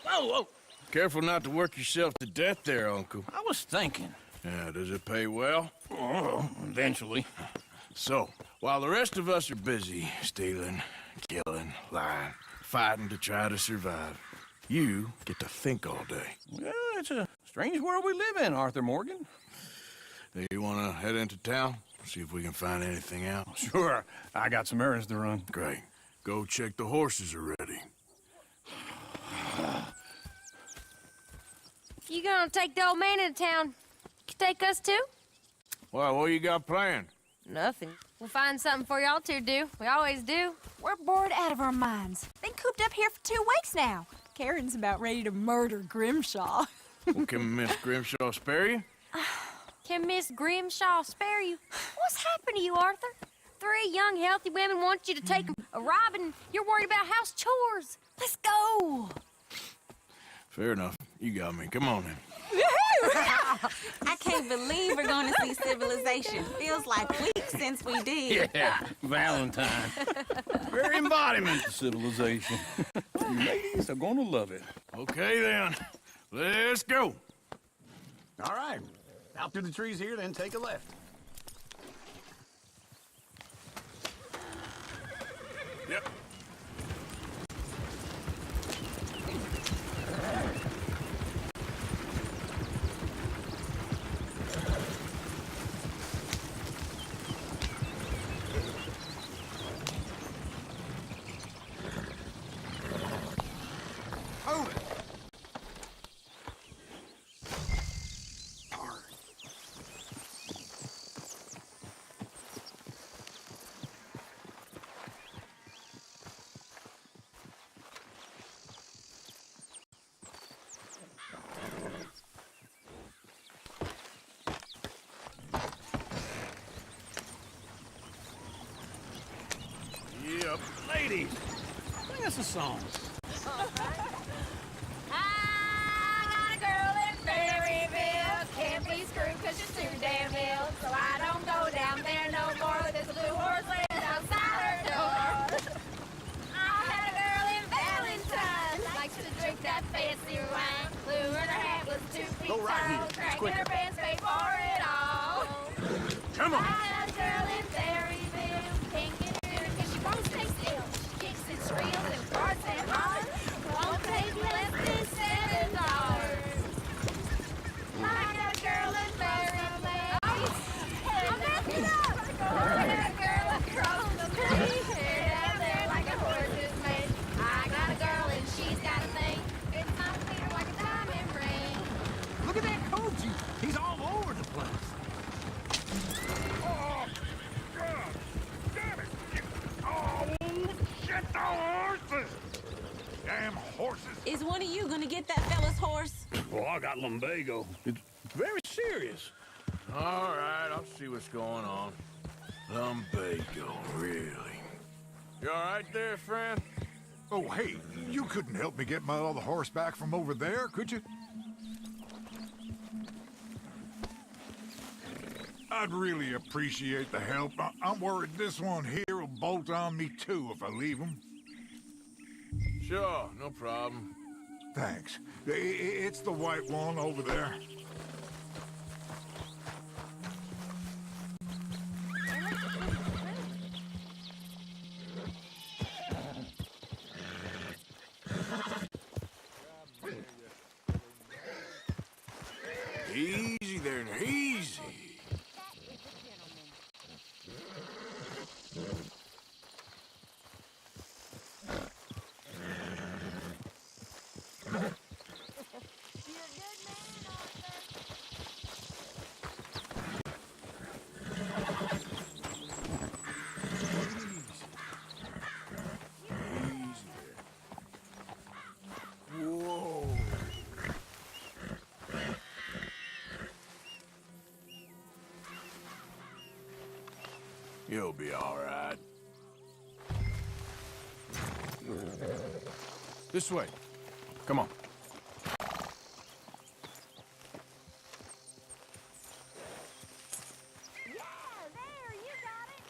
Whoa, whoa. Careful not to work yourself to death there, Uncle. I was thinking. Yeah, does it pay well? Oh, eventually. So, while the rest of us are busy stealing, killing, lying, fighting to try to survive, you get to think all day. Well, it's a strange world we live in, Arthur Morgan. Do you want to head into town? See if we can find anything out? Sure. I got some errands to run. Great. Go check the horses are ready. You gonna take the old man into town? You take us too? Well, what you got planned? Nothing. We'll find something for y'all to do. We always do. We're bored out of our minds. Been cooped up here for 2 weeks now. Karen's about ready to murder Grimshaw. Well, can Miss Grimshaw spare you? Can Miss Grimshaw spare you? What's happened to you, Arthur? 3 young, healthy women want you to take a robin. You're worried about house chores. Let's go. Fair enough. You got me. Come on then. I can't believe we're going to see civilization. Feels like weeks since we did. Yeah, Valentine. Very embodiment of civilization. You ladies are gonna love it. Okay then. Let's go. All right. Out through the trees here, then take a left. Yep. Hold it. Yep. Ladies, sing us a song. I got a girl in Berryville. Can't be screwed 'cause she's too damn ill. So I don't go down there no more. There's a blue horse laying outside her door. I had a girl in Valentine. Likes to drink that fancy wine. Blue in her hat was 2 feet Go right here. tall. It's Cracking quicker. her pants, paid for it all. Come I on. had a girl in Berryville. Can't get her 'cause she won't stay still. She kicks and squeals and farts and hollers. Won't pay less than $7. I got a girl in Berryville. I'm backing up. I got a girl across the street. Down there like a horse is made. I got a girl and she's got a thing. It's not clear like a diamond ring. Look at that Koji. He's all over the place. Oh, God damn it! Oh, shit, the horses! Damn horses! Is one of you going to get that fella's horse? Well, I got lumbago. It's very serious. All right, I'll see what's going on. Lumbago, really? You all right there, friend? Oh, hey, you couldn't help me get my other horse back from over there, could you? I'd really appreciate the help. I'm worried this one here will bolt on me too if I leave him. Sure, no problem. Thanks. It's the white one over there. Easy there, easy. Whoa. You'll be all right. This way. Come on. Yeah, there, you got it.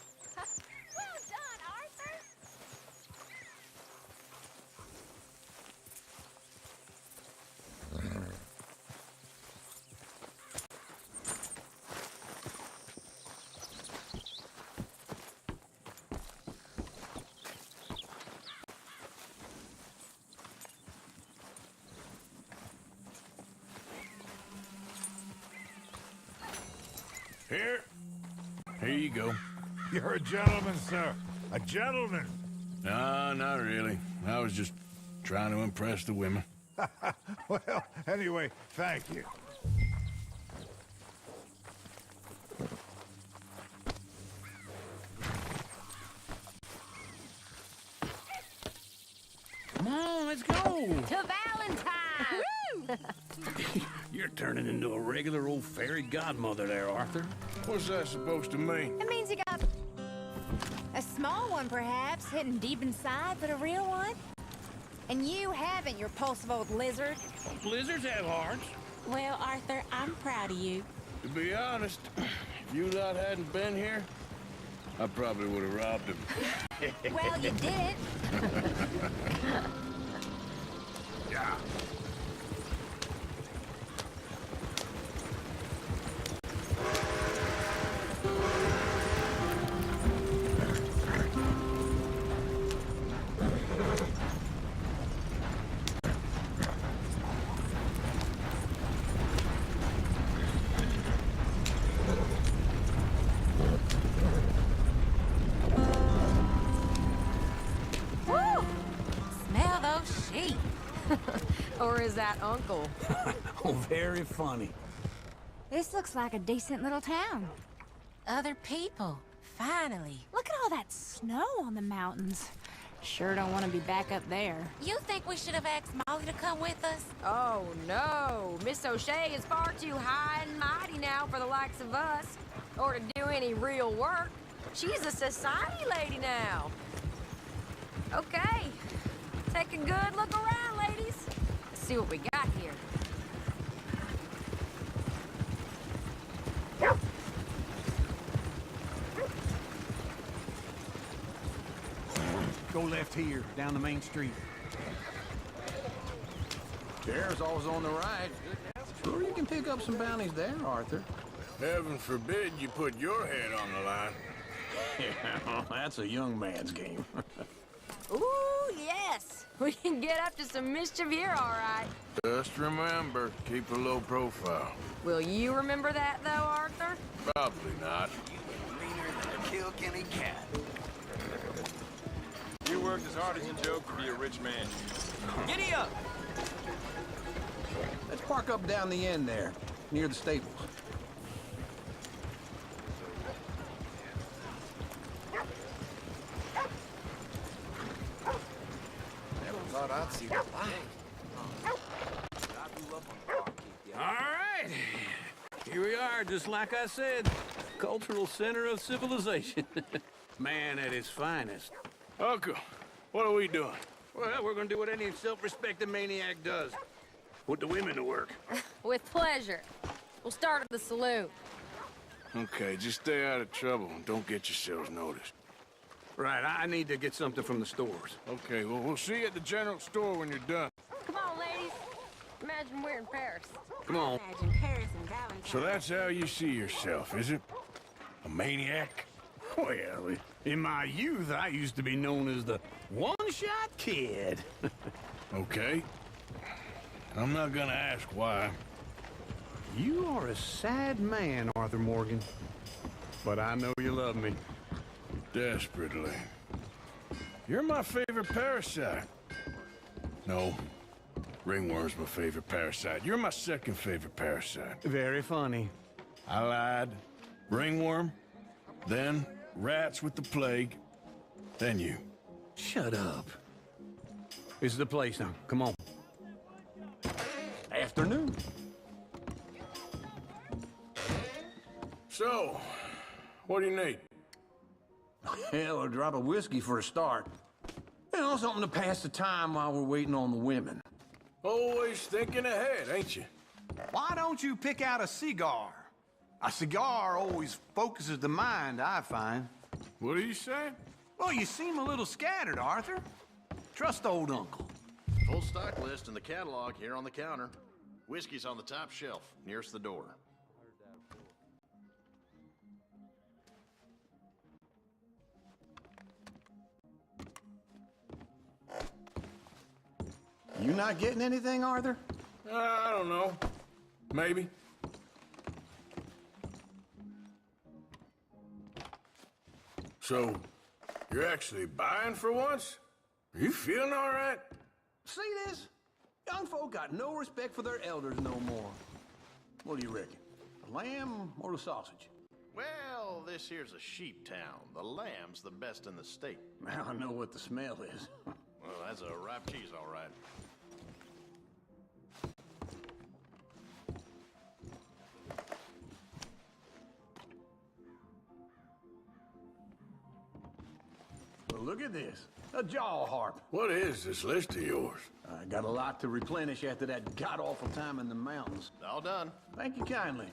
Well done, Arthur. Here. Here you go. You're a gentleman, sir. A gentleman. No, not really. I was just trying to impress the women. Well, anyway, thank you. Come on, let's go. To Valentine! You're turning into a regular old fairy godmother there, Arthur. What's that supposed to mean? It means you got a small one, perhaps, hidden deep inside, but a real one. And you haven't, you repulsive old lizard. Blizzards have hearts. Well, Arthur, I'm proud of you. To be honest, if you lot hadn't been here, I probably would have robbed him. Well, you didn't. Yeah. Woo! Smell those sheep. Or is that Uncle? Oh, very funny. This looks like a decent little town. Other people. Finally. Look at all that snow on the mountains. Sure don't want to be back up there. You think we should have asked Molly to come with us? Oh, no. Miss O'Shea is far too high and mighty now for the likes of us. Or to do any real work. She's a society lady now. Okay. Take a good look around, ladies. Let's see what we got here. Go left here, down the main street. There's always on the right. Sure, you can pick up some bounties there, Arthur. Heaven forbid you put your head on the line. Yeah, well, that's a young man's game. Ooh, yes. We can get up to some mischief here, all right. Just remember, keep a low profile. Will you remember that, though, Arthur? Probably not. You worked as hard as you joke to be a rich man. Giddy up! Let's park up down the end there, near the stables. Thought I'd see the All right. Here we are, just like I said. Cultural center of civilization. Man at his finest. Uncle, what are we doing? Well, we're gonna do what any self-respecting maniac does. Put the women to work. With pleasure. We'll start at the saloon. Okay, just stay out of trouble and don't get yourselves noticed. Right, I need to get something from the stores. Okay, well, we'll see you at the general store when you're done. Come on, ladies. Imagine we're in Paris. Come on. Imagine Paris and Valentine. So that's how you see yourself, is it? A maniac? Well, in my youth, I used to be known as the one-shot kid. Okay. I'm not gonna ask why. You are a sad man, Arthur Morgan. But I know you love me. Desperately. You're my favorite parasite. No. Ringworm's my favorite parasite. You're my second favorite parasite. Very funny. I lied. Ringworm, then rats with the plague, then you. Shut up. This is the place now. Come on. Afternoon. So, what do you need? Hell, a drop of whiskey for a start. You know, something to pass the time while we're waiting on the women. Always thinking ahead, ain't you? Why don't you pick out a cigar? A cigar always focuses the mind, I find. What are you saying? Well, you seem a little scattered, Arthur. Trust old Uncle. Full stock list in the catalog here on the counter. Whiskey's on the top shelf, nearest the door. You not getting anything, Arthur? I don't know. Maybe. So, you're actually buying for once? Are you feeling all right? See this? Young folk got no respect for their elders no more. What do you reckon? The lamb or the sausage? Well, this here's a sheep town. The lamb's the best in the state. Now I know what the smell is. Well, that's a ripe cheese, all right. Well, look at this. A jaw harp. What is this list of yours? I got a lot to replenish after that god-awful time in the mountains. All done. Thank you kindly.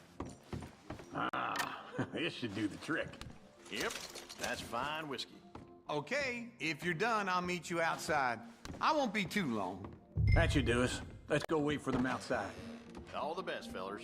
Ah, this should do the trick. Yep, that's fine whiskey. Okay, if you're done, I'll meet you outside. I won't be too long. That should do us. Let's go wait for them outside. All the best, fellers.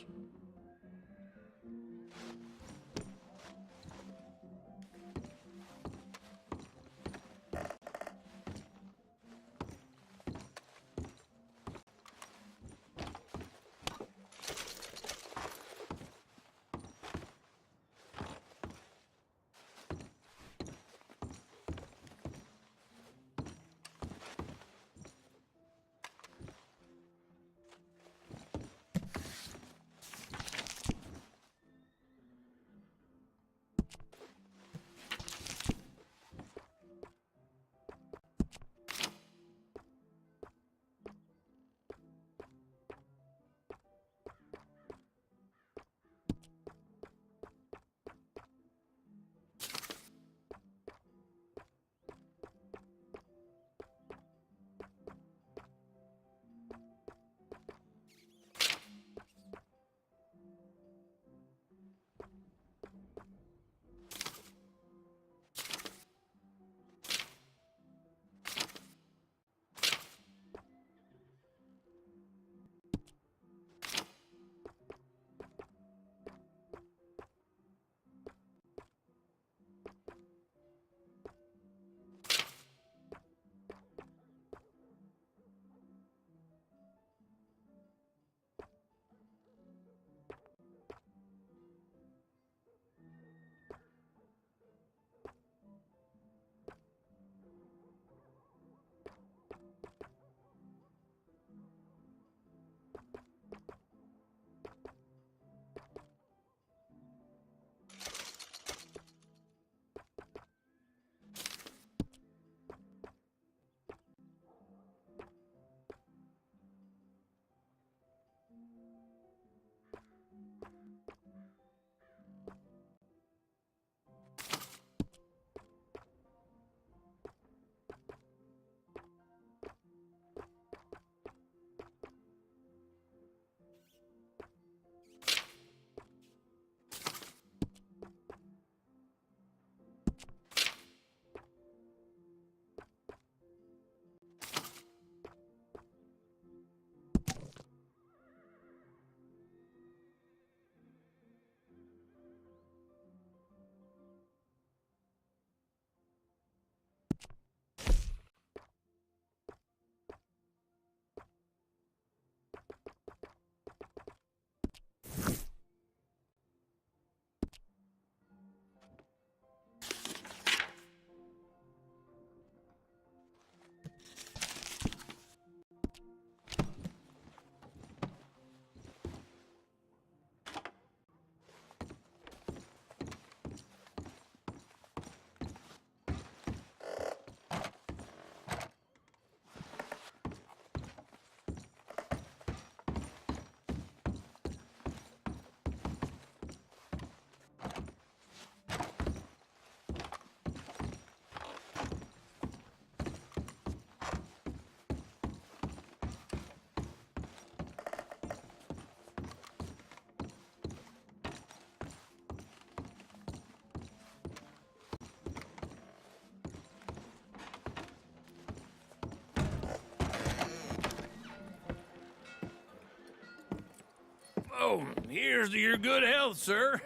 Oh, here's to your good health, sir.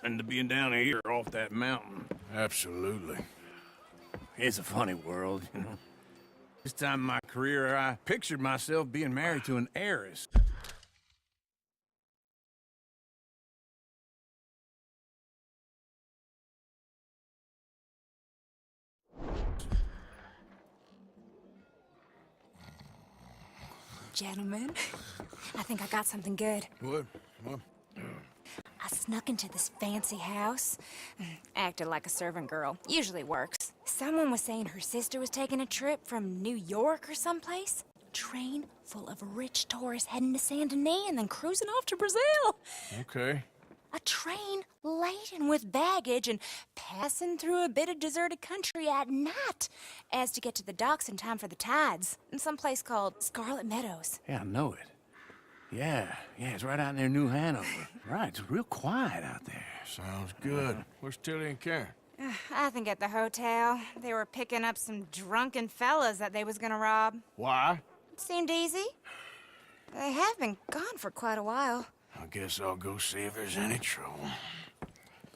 And to being down here off that mountain. Absolutely. It's a funny world, you know. This time in my career, I pictured myself being married to an heiress. gentlemen. I think I got something good. What? I snuck into this fancy house. Acted like a servant girl. Usually works. Someone was saying her sister was taking a trip from New York or someplace. Train full of rich tourists heading to Saint Denis and then cruising off to Brazil. Okay. A train laden with baggage and passing through a bit of deserted country at night as to get to the docks in time for the tides in some place called Scarlet Meadows. Yeah, I know it. Yeah, it's right out near New Hanover. Right, it's real quiet out there. Sounds good. Where's Tilly and Karen? I think at the hotel. They were picking up some drunken fellas that they was gonna rob. Why? It seemed easy. They have been gone for quite a while. I guess I'll go see if there's any trouble.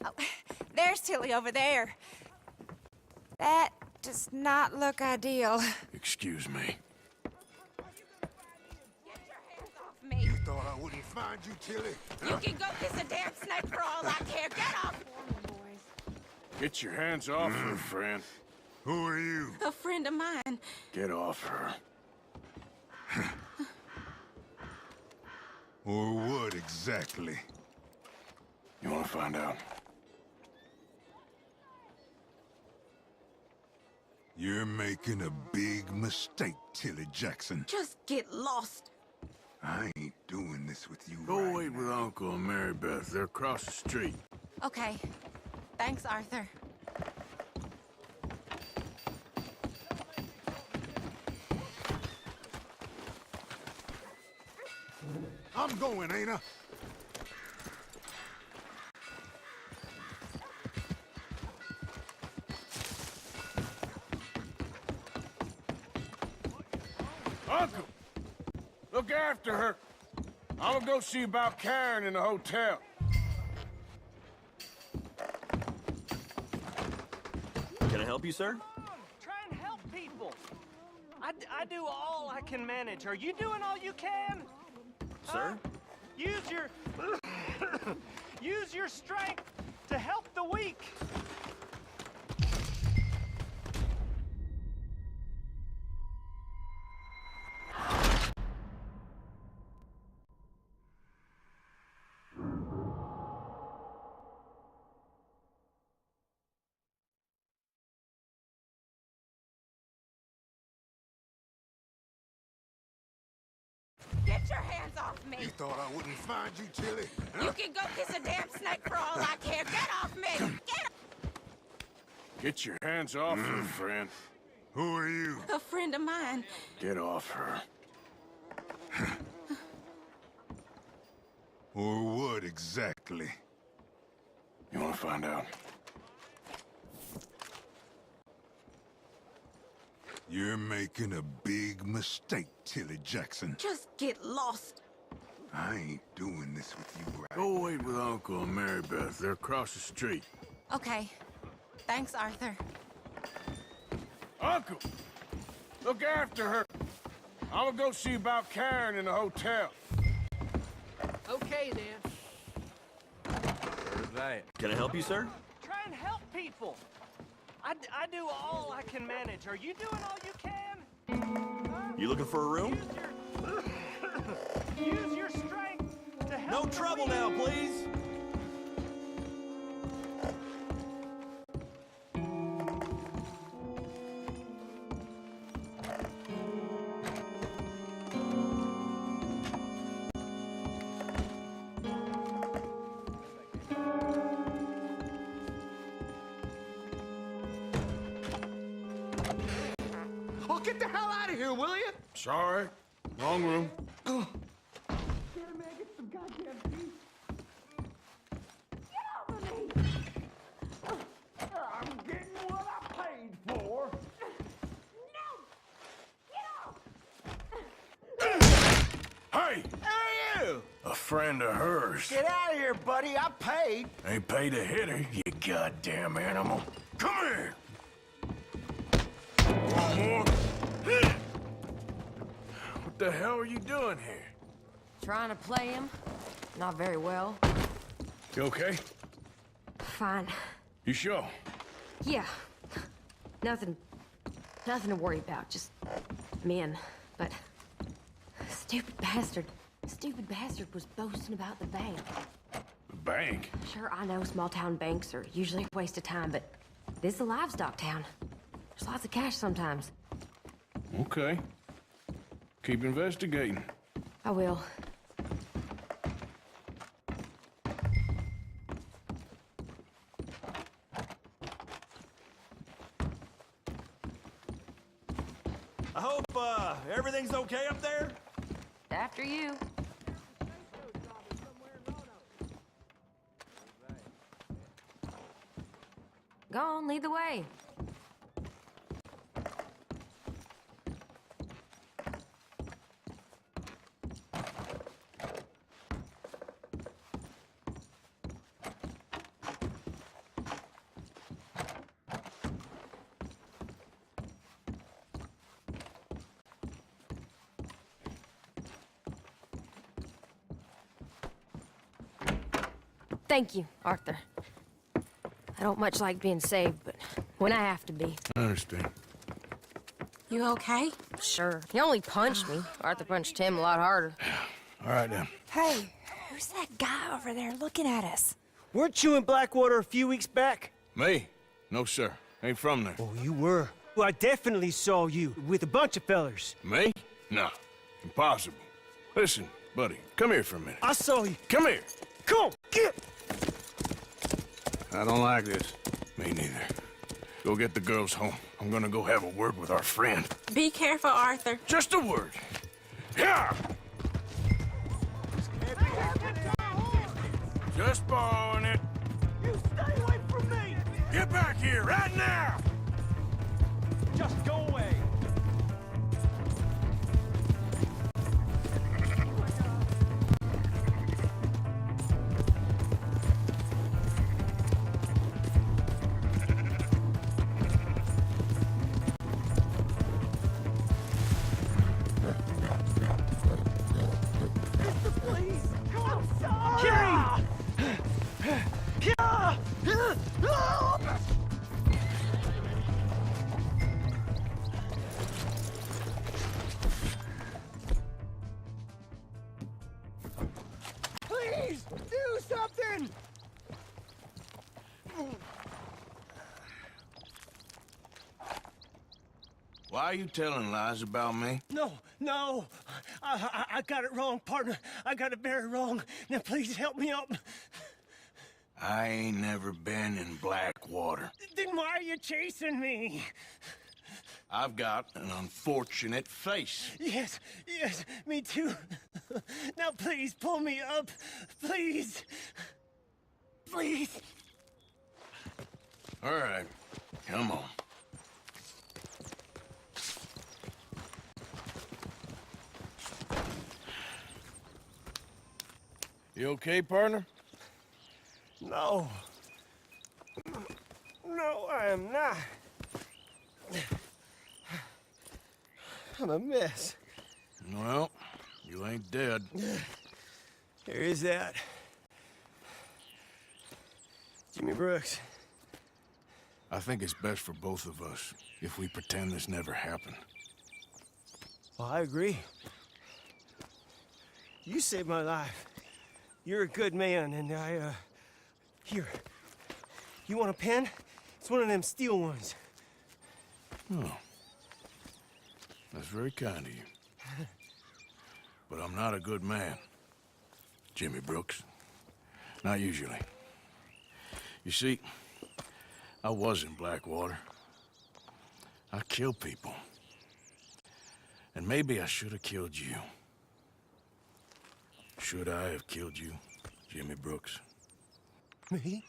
Oh, there's Tilly over there. That does not look ideal. Excuse me. Me. Thought I wouldn't find you, Tilly. You can go kiss a damn snake for all I care. Get off! Get your hands off her, friend. Who are you? A friend of mine. Get off her. Or what exactly? You want to find out? You're making a big mistake, Tilly Jackson. Just get lost. I ain't doing this with you Go right wait with Uncle and Mary Beth. They're across the street. Okay. Thanks, Arthur. I'm going, ain't I? Uncle! Look after her. I'm gonna go see about Karen in the hotel. Can I help you, sir? Try and help people. I do all I can manage. Are you doing all you can? Sir? Use your... use your strength to help the weak. Get your hands off me! You thought I wouldn't find you, Tilly? You can go kiss a damn snake for all I care. Get off me! Get Get your hands off her, friend. Who are you? A friend of mine. Get off her. Or what exactly? You want to find out? You're making a big mistake, Tilly Jackson. Just get lost. I ain't doing this with you right. Go wait with Uncle and Mary Beth. They're across the street. Okay. Thanks, Arthur. Uncle! Look after her. I'm gonna go see about Karen in the hotel. Okay, then. Where's that? Can I help you, sir? Try and help people. I do all I can manage. Are you doing all you can? You looking for a room? Use your strength to help No the trouble weak. now, please. Oh, get the hell out of here, will you? Sorry. Wrong room. I'm getting what I paid for. Hey! Who are you? A friend of hers. Get out of here, buddy. I paid. Ain't paid to hit her, you goddamn animal. Come here! One more. What the hell are you doing here? Trying to play him. Not very well. You okay? Fine. You sure? Yeah. Nothing to worry about. Just men. But Stupid bastard was boasting about the bank. The bank? Sure, I know small-town banks are usually a waste of time, but this is a livestock town. There's lots of cash sometimes. Okay. Keep investigating. I will. I hope, everything's okay up there? After you. Go on, lead the way. Thank you, Arthur. I don't much like being saved, but when I have to be. I understand. You okay? Sure. He only punched me. Arthur punched him a lot harder. All right, then. Hey, who's that guy over there looking at us? Weren't you in Blackwater a few weeks back? Me? No, sir. Ain't from there. Oh, you were. Well, I definitely saw you with a bunch of fellers. Me? No. Impossible. Listen, buddy, come here for a minute. I saw you. Come here. Come on, get! I don't like this. Me neither. Go get the girls home. I'm gonna go have a word with our friend. Be careful, Arthur. Just a word. Yeah! Just borrowing it. You stay away from me! Get back here right now! Just go away. Please, do something! Why are you telling lies about me? No. I got it wrong, partner. I got it very wrong. Now, please help me up. I ain't never been in Blackwater. Then why are you chasing me? I've got an unfortunate face. Yes, me too. Now, please, pull me up. Please. Please. All right, come on. You okay, partner? No. No, I am not. I'm a mess. Well, you ain't dead. There is that. Jimmy Brooks. I think it's best for both of us if we pretend this never happened. Well, I agree. You saved my life. You're a good man, and here. You want a pen? It's one of them steel ones. Oh. That's very kind of you. But I'm not a good man, Jimmy Brooks. Not usually. You see, I was in Blackwater. I killed people. And maybe I should have killed you. Should I have killed you, Jimmy Brooks? Me?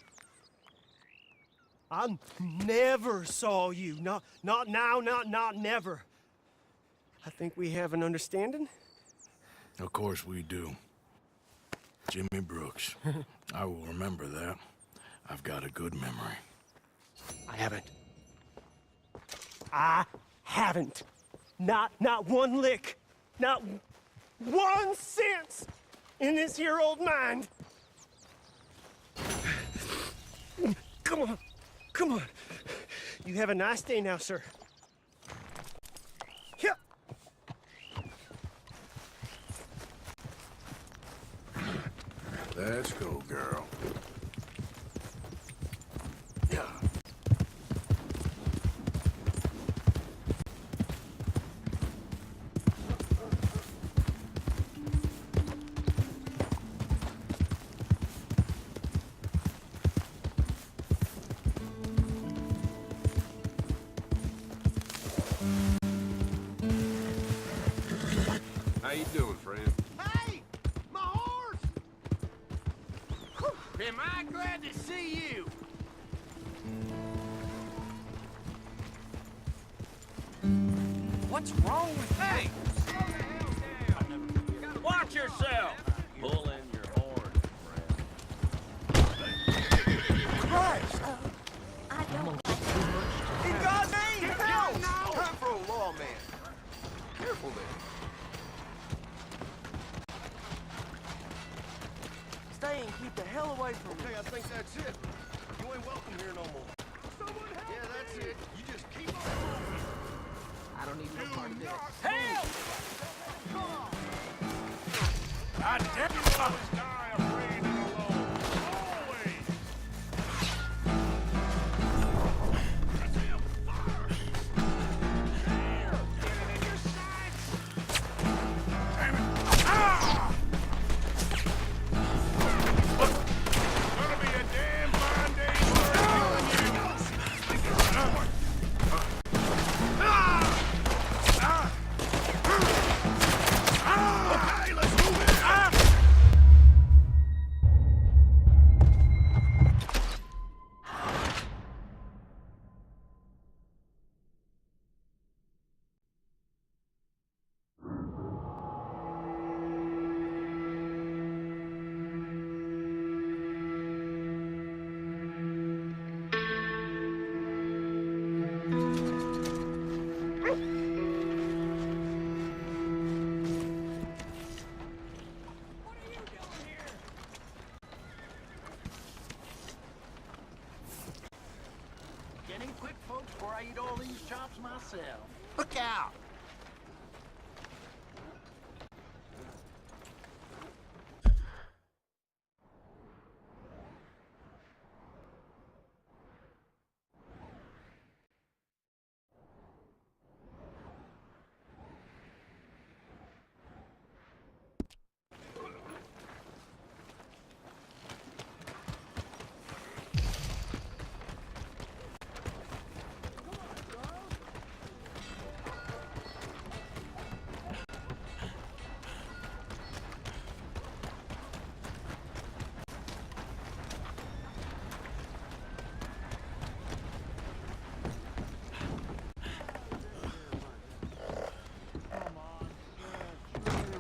I never saw you. Not now, not never. I think we have an understanding. Of course we do. Jimmy Brooks. I will remember that. I've got a good memory. I haven't. Not one lick. Not 1 cent in this here old mind. Come on. You have a nice day now, sir. Let's go, girl. Yeah. How you doing, friend? Hey! My horse! Am I glad to see you? What's wrong with Hey! Slow the hell down! Watch yourself! Pull in your horn, friend. Christ? I don't In God's name, help! Time for a lawman. Careful there. Stay and keep the hell away from me. Hey, I think that's it. You ain't welcome here no more. Yeah, that's it. You just keep on. I don't need no part of this. Help! God damn it! Die afraid and alone. Always. That's him. Fire. There. Get it in your sights. Damn it! Ah! Gonna be a damn fine day for Okay, let's move it! Get in quick, folks, before I eat all these chops myself. Look out!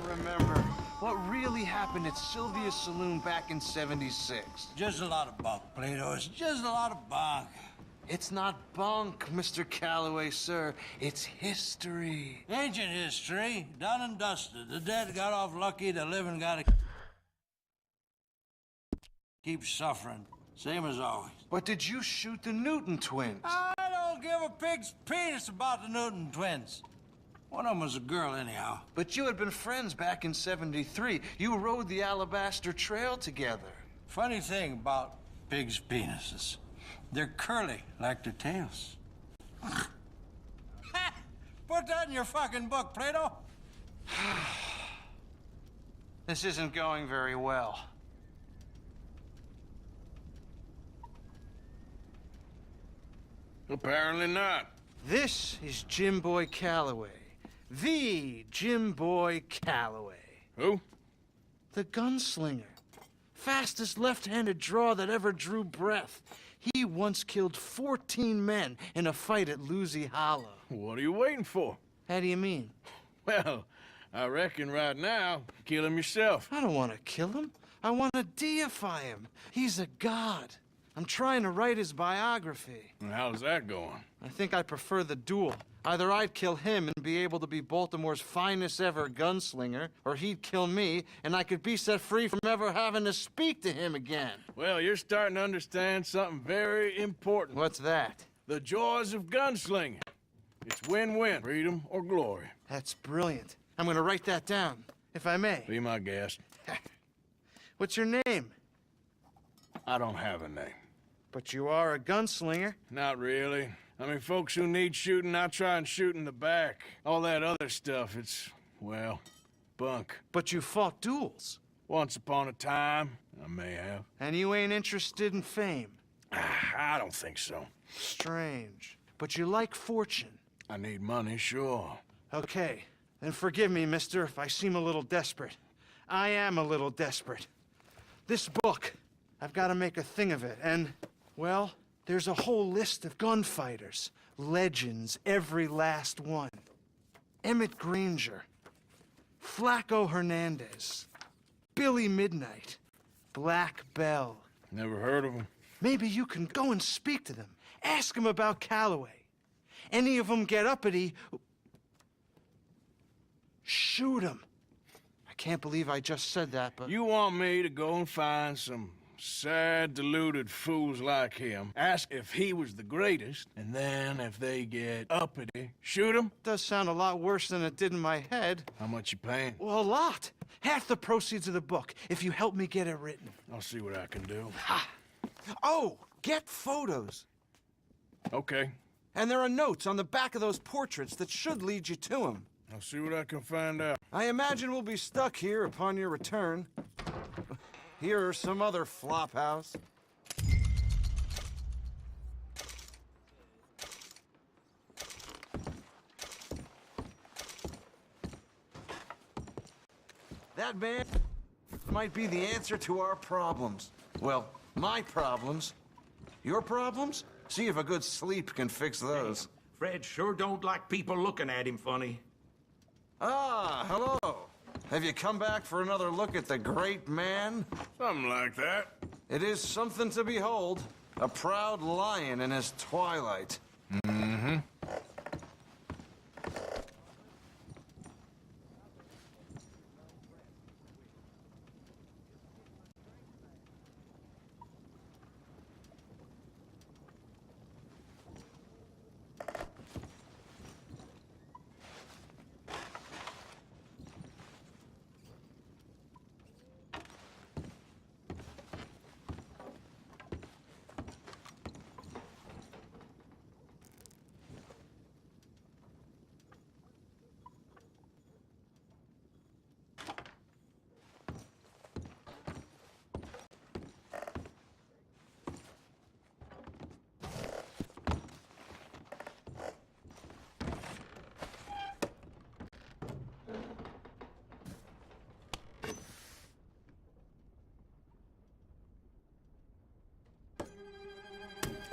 Remember what really happened at Sylvia's Saloon back in '76. Just a lot of bunk, Plato. It's just a lot of bunk. It's not bunk, Mr. Calloway, sir. It's history. Ancient history, done and dusted. The dead got off lucky, the living gotta keep suffering. Same as always. But did you shoot the Newton twins? I don't give a pig's penis about the Newton twins. One of them was a girl, anyhow. But you had been friends back in '73. You rode the Alabaster Trail together. Funny thing about pigs' penises. They're curly, like their tails. Put that in your fucking book, Plato. This isn't going very well. Apparently not. This is Jim Boy Calloway. The Jim Boy Calloway. Who? The gunslinger. Fastest left-handed draw that ever drew breath. He once killed 14 men in a fight at Lucy Hollow. What are you waiting for? How do you mean? Well, I reckon right now, kill him yourself. I don't want to kill him. I want to deify him. He's a god. I'm trying to write his biography. And how's that going? I think I prefer the duel. Either I'd kill him and be able to be Baltimore's finest ever gunslinger, or he'd kill me and I could be set free from ever having to speak to him again. Well, you're starting to understand something very important. What's that? The joys of gunslinging. It's win-win, freedom or glory. That's brilliant. I'm gonna write that down, if I may. Be my guest. What's your name? I don't have a name. But you are a gunslinger. Not really. I mean, folks who need shooting, I try and shoot in the back. All that other stuff, it's, well, bunk. But you fought duels. Once upon a time, I may have. And you ain't interested in fame. I don't think so. Strange. But you like fortune. I need money, sure. Okay, then forgive me, mister, if I seem a little desperate. I am a little desperate. This book, I've got to make a thing of it, and, well, there's a whole list of gunfighters. Legends, every last one. Emmett Granger, Flaco Hernandez, Billy Midnight, Black Bell. Never heard of them. Maybe you can go and speak to them. Ask them about Calloway. Any of them get uppity, shoot them. I can't believe I just said that, but... You want me to go and find some sad, deluded fools like him, ask if he was the greatest, and then if they get uppity, shoot him? Does sound a lot worse than it did in my head. How much you paying? Well, a lot. Half the proceeds of the book, if you help me get it written. I'll see what I can do. Ha! Oh, get photos. Okay. And there are notes on the back of those portraits that should lead you to him. I'll see what I can find out. I imagine we'll be stuck here upon your return. Here or some other flop house. That man might be the answer to our problems. Well, my problems. Your problems? See if a good sleep can fix those. Fred sure don't like people looking at him funny. Ah, hello. Have you come back for another look at the great man? Something like that. It is something to behold. A proud lion in his twilight. Mm-hmm.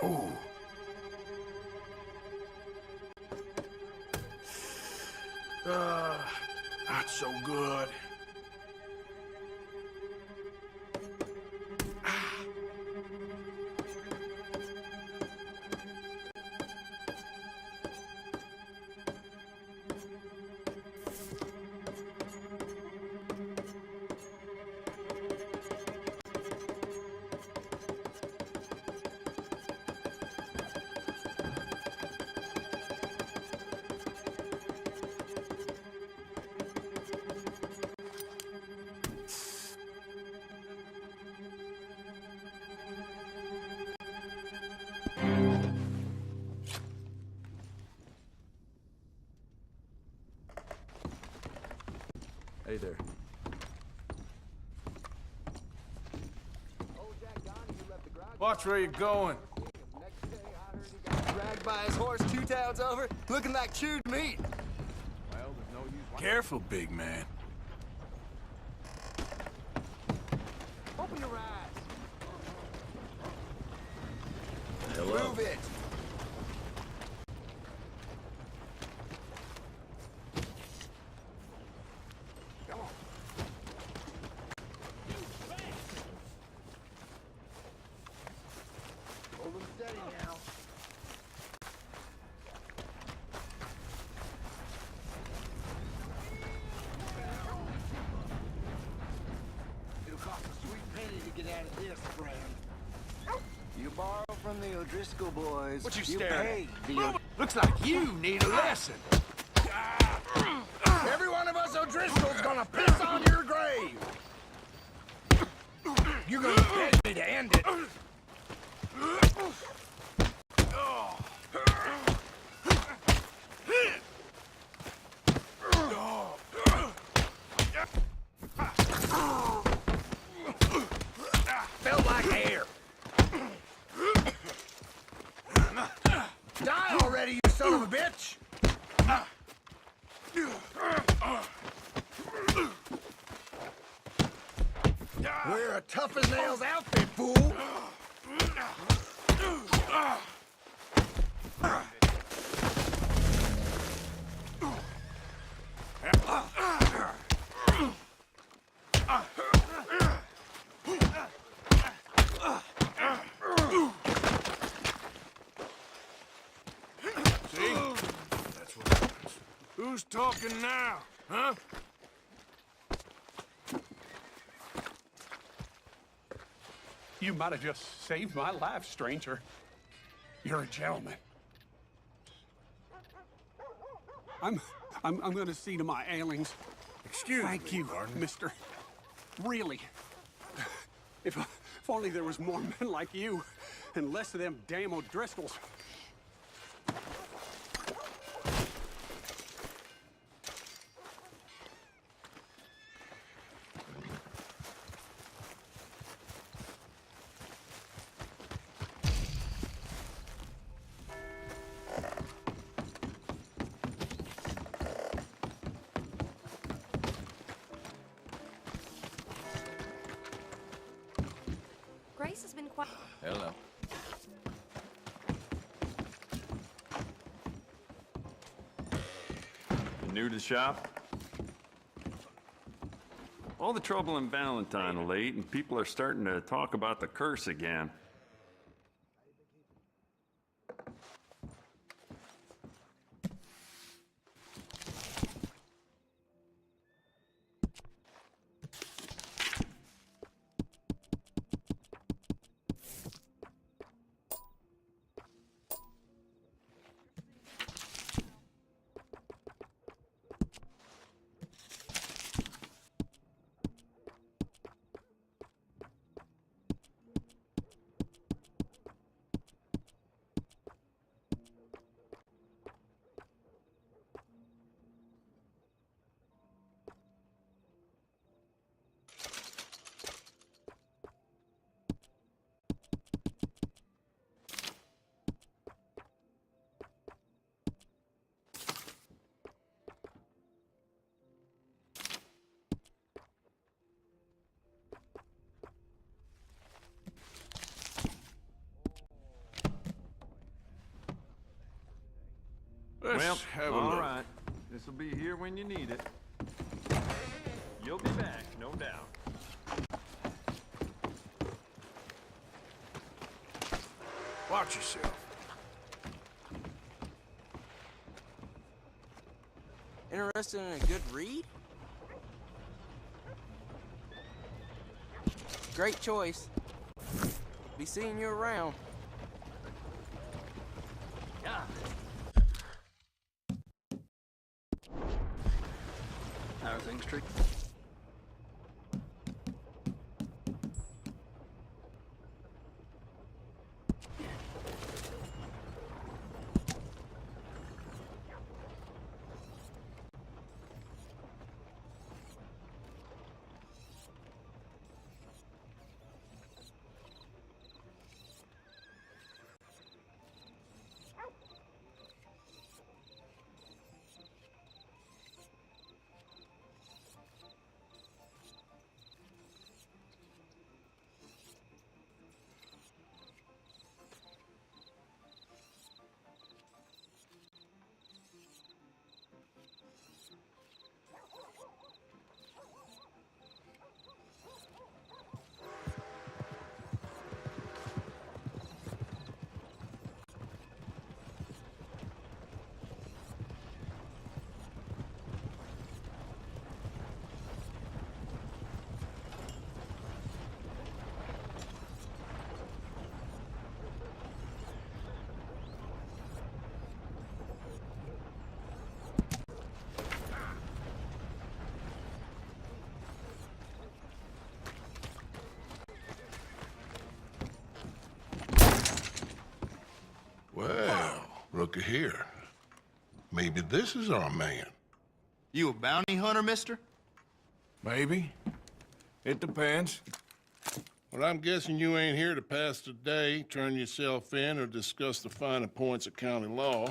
Ooh. Not so good. Hey there. Watch where you're going. Dragged by his horse 2 towns over, looking like chewed meat. Well, there's no use. Careful, big man. Open your eyes. Hello. Move it. Come on. Hold him steady now. It'll cost a sweet penny to get out of this, friend. You borrow from the O'Driscoll boys. What you pay staring the Looks like you need a lesson. Every one of us O'Driscoll's gonna piss on your grave. You're gonna beg me to end it. tough-as-nails outfit, fool! See? That's what happens. Who's talking now, huh? You might have just saved my life, stranger. You're a gentleman. I'm gonna see to my ailings. Excuse me, Thank you, partner. mister. Really. If only there was more men like you and less of them damn O'Driscolls. Grace has been quite... Hello. You new to the shop? All the trouble in Valentine of late, and people are starting to talk about the curse again. Let's have a all look. right. This'll be here when you need it. You'll be back, no doubt. Watch yourself. Interested in a good read? Great choice. Be seeing you around. Yeah. How are things treated? Well, looky here. Maybe this is our man. You a bounty hunter, mister? Maybe. It depends. Well, I'm guessing you ain't here to pass the day, turn yourself in, or discuss the finer points of county law.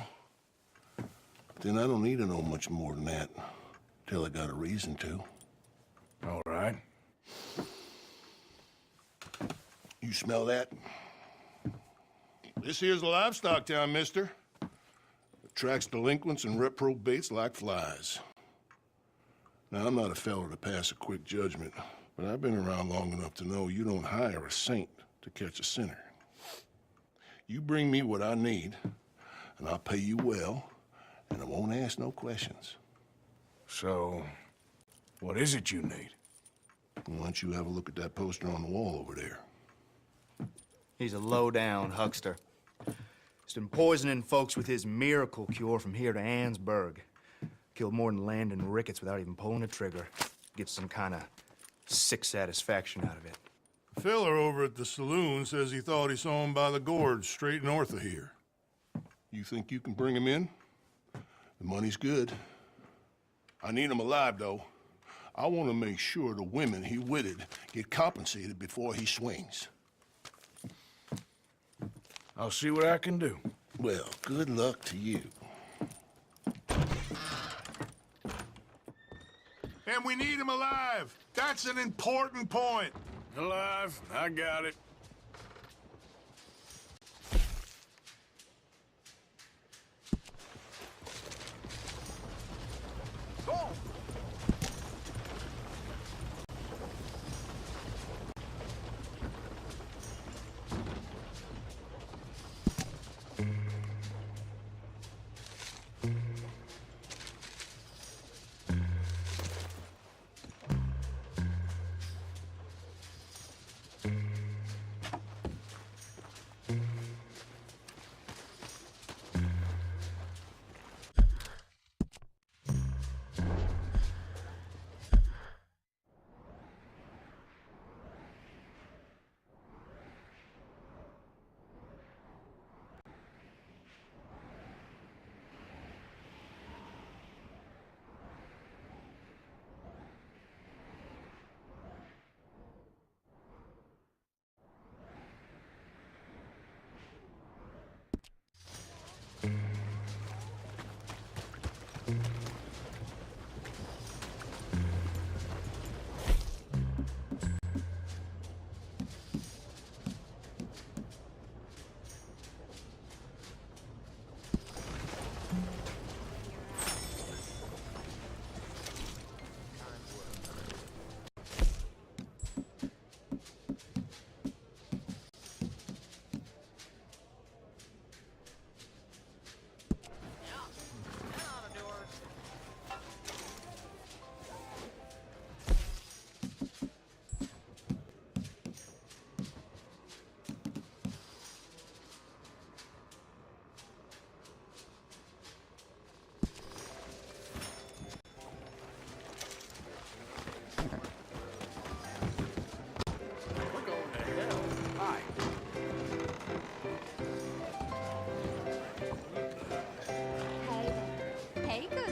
Then I don't need to know much more than that, till I got a reason to. All right. You smell that? This here's a livestock town, mister. Attracts delinquents and reprobates like flies. Now, I'm not a fellow to pass a quick judgment, but I've been around long enough to know you don't hire a saint to catch a sinner. You bring me what I need, and I'll pay you well, and I won't ask no questions. So, what is it you need? Why don't you have a look at that poster on the wall over there? He's a low-down huckster. He's been poisoning folks with his miracle cure from here to Annesburg. Killed more than Landon Ricketts without even pulling a trigger. Gets some kind of sick satisfaction out of it. The fella over at the saloon says he thought he saw him by the gorge straight north of here. You think you can bring him in? The money's good. I need him alive, though. I want to make sure the women he witted get compensated before he swings. I'll see what I can do. Well, good luck to you. And we need him alive. That's an important point. Alive, I got it.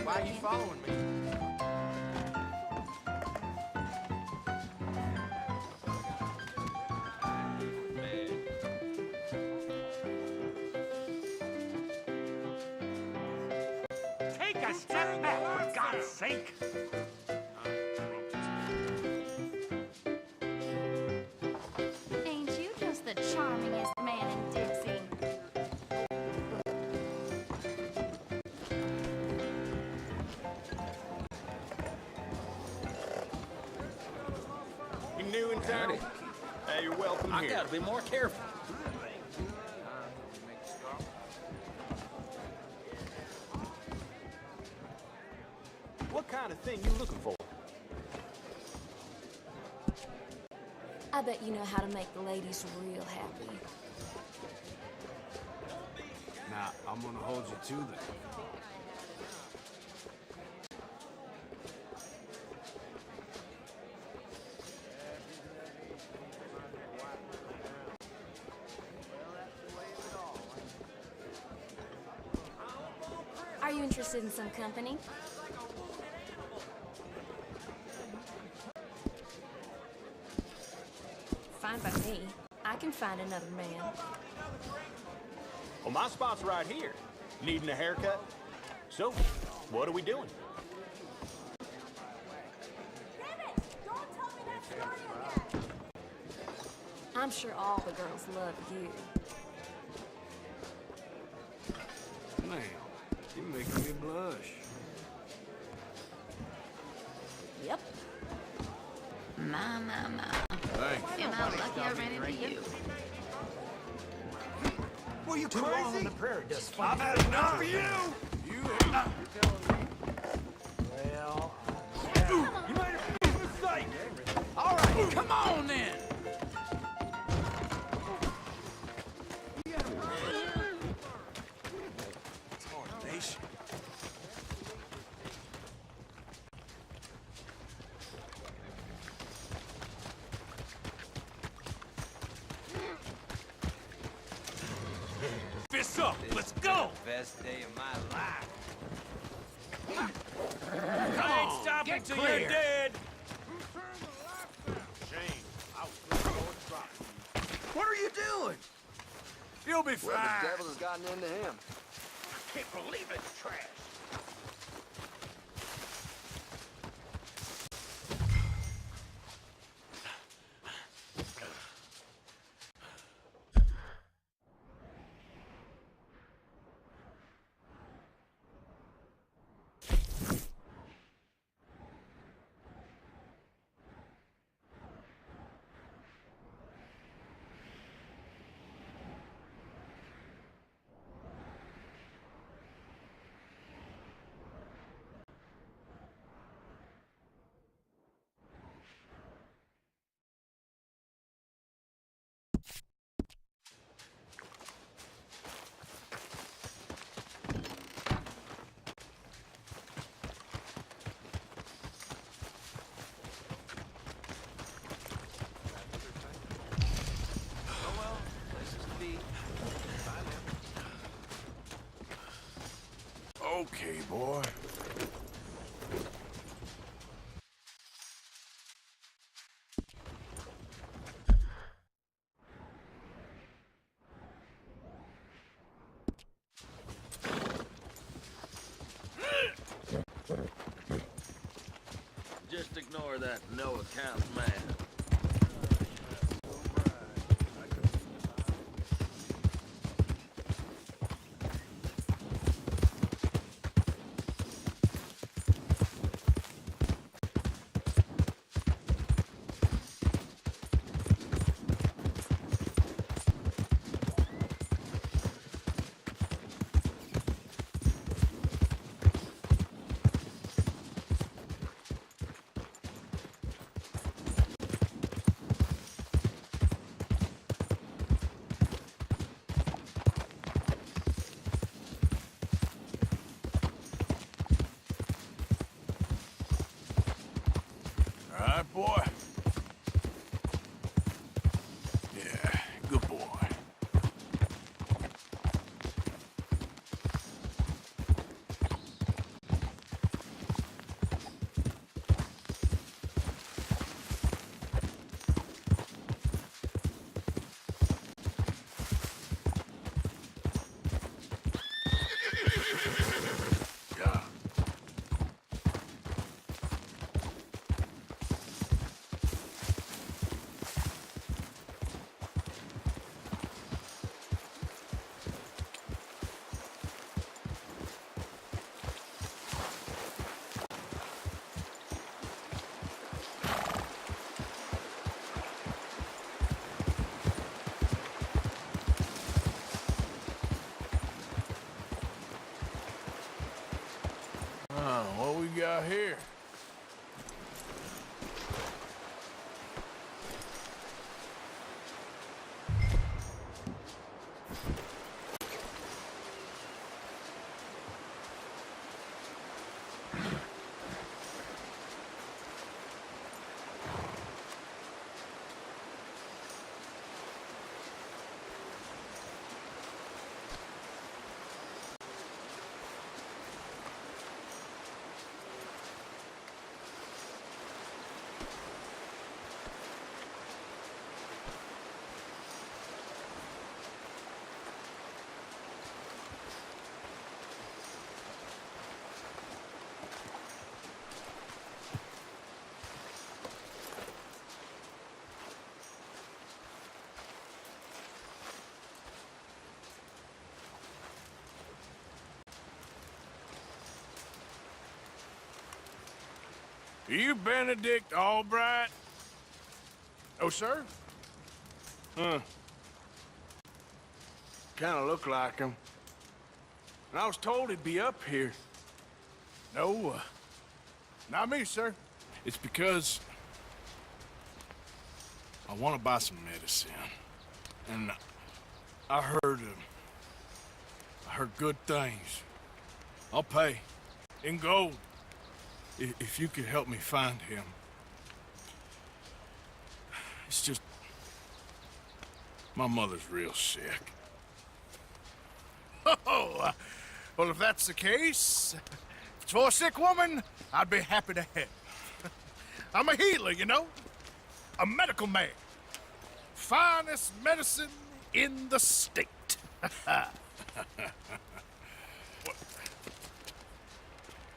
Why are you following me? Take a step back, for God's sake! Ain't you just the charmingest man in Dixie? You new in town? Hey, you're welcome here. I gotta be more careful. What kind of thing you looking for? I bet you know how to make the ladies real happy. Now, I'm gonna hold you to that. Are you interested in some company? Fine by me. I can find another man. Well, my spot's right here. Needing a haircut? So, what are we doing? I'm sure all the girls love you. Man, you're making me blush. Yep. My. Thanks. Am I lucky I ran into you? Were you Too crazy? long on the prairie does I've had enough of you! Well, you might have made a mistake. All right, come on then. Tarnation. Fists up, let's go! Best day of my life. I ain't stopping till you're dead! What are you doing? You'll be Well, fine. the devil has gotten into him. I can't believe it's trash. Okay, boy. Just ignore that no account man. All right, boy. Yeah, good boy. Yeah. Are you Benedict Albright? Oh, sir? Huh. Kind of look like him. And I was told he'd be up here. No, not me, sir. It's because I want to buy some medicine. And I heard good things. I'll pay in gold if you could help me find him. It's just my mother's real sick. Oh, well, if that's the case, if it's for a sick woman, I'd be happy to help. I'm a healer, you know? A medical man. Finest medicine in the state.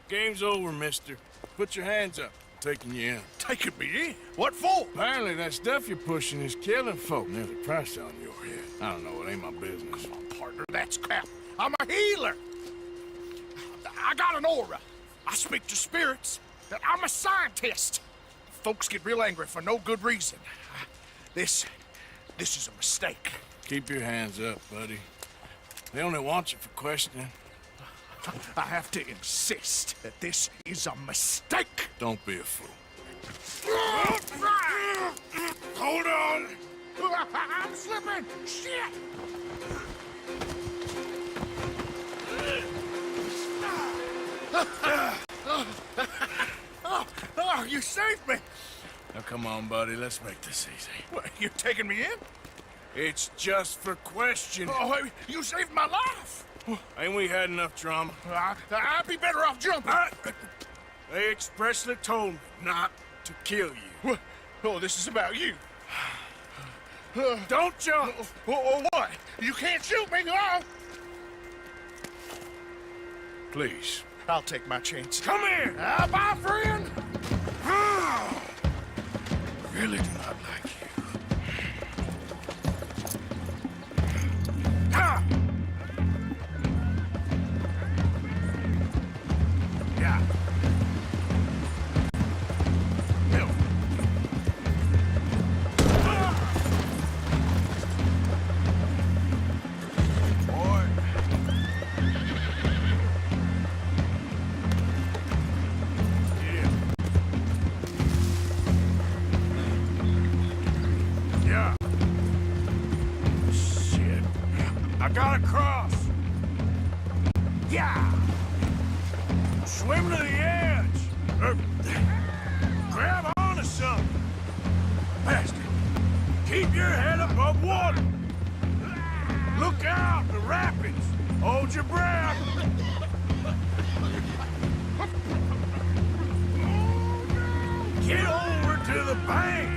Game's over, mister. Put your hands up. I'm taking you in. Taking me in? What for? Apparently that stuff you're pushing is killing folk. And there's a price on your head. I don't know, it ain't my business. Come on, partner, that's crap. I'm a healer. I got an aura. I speak to spirits. I'm a scientist. Folks get real angry for no good reason. This is a mistake. Keep your hands up, buddy. They only want you for questioning. I have to insist that this is a mistake. Don't be a fool. Hold on. I'm slipping. Shit. Oh, you saved me. Now come on, buddy. Let's make this easy. What, you're taking me in? It's just for questioning. Oh, you saved my life. Ain't we had enough drama? I'd be better off jumping. They expressly told me not to kill you. Oh, this is about you. Don't jump! What? You can't shoot me, no! Please. I'll take my chance. Come here! Bye, friend! Really do not like you. Ah! Yeah. No. Boy. Yeah. Shit. I got across. Yeah. Swim to the edge. Grab onto something. Bastard. Keep your head above water. Look out, the rapids. Hold your breath. Get over to the bank.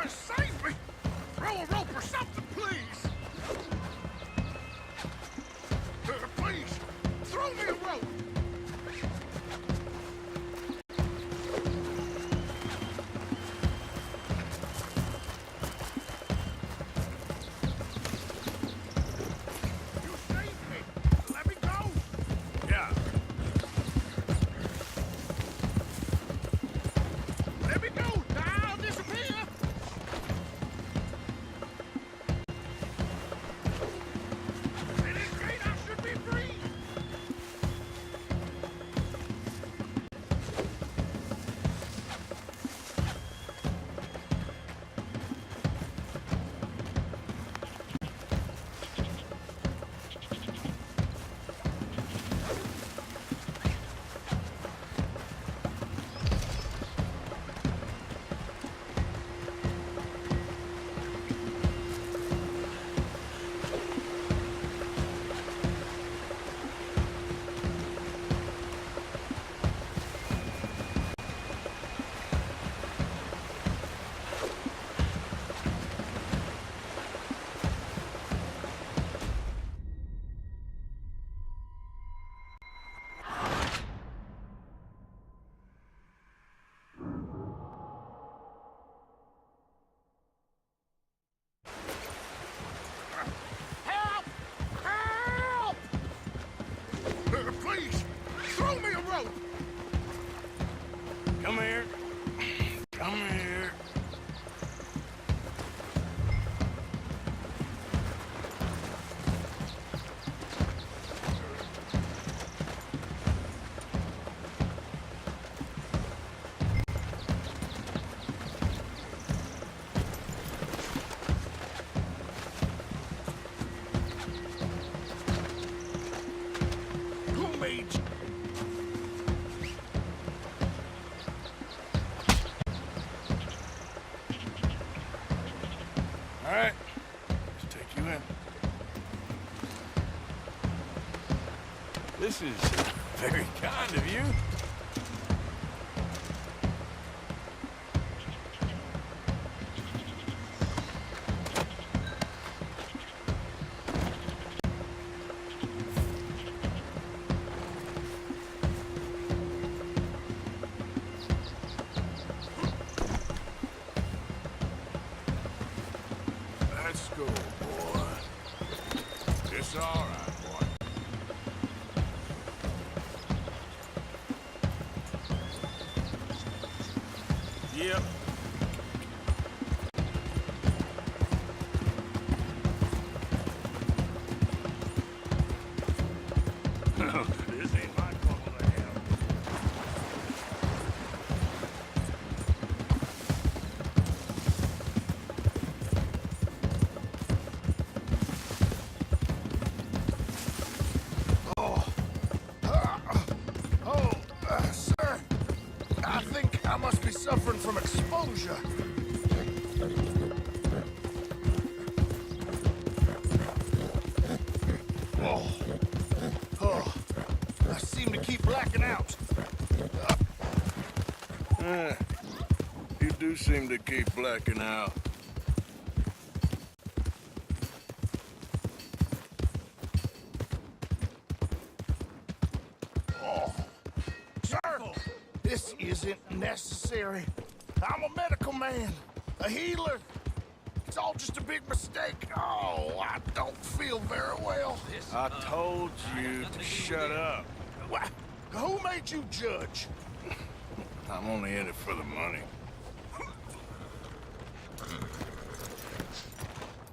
Save me! Throw a rope or something, please! Please, throw me a rope! This is very kind of you. Let's go, boy. It's all right, boy. Yep. This ain't my bubble of hell. Sir, I think I must be suffering from exposure. I seem to keep blacking out. You do seem to keep blacking out. Sir, this isn't necessary. I'm a medical man, a healer. It's all just a big mistake. Oh, I don't feel very well. I told you to shut up. What? Who made you judge? I'm only in it for the money.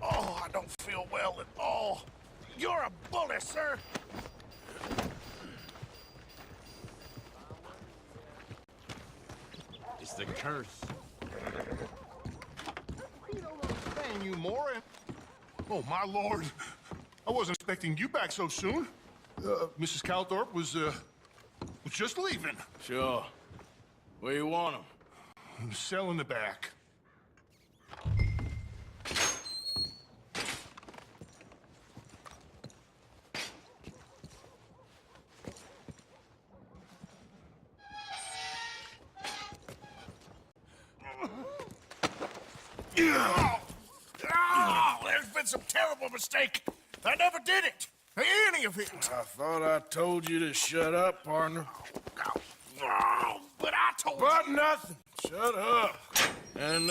Oh, I don't feel well at all. You're a bully, sir. It's the curse. We don't understand you, Morin. Oh, my lord. I wasn't expecting you back so soon. Mrs. Calthorpe was just leaving. Sure. Where you want him? Cell in the back. There's been some terrible mistake. I never did it. Any of it. I thought I told you to shut up, partner. But I told But you. nothing. Shut up. And,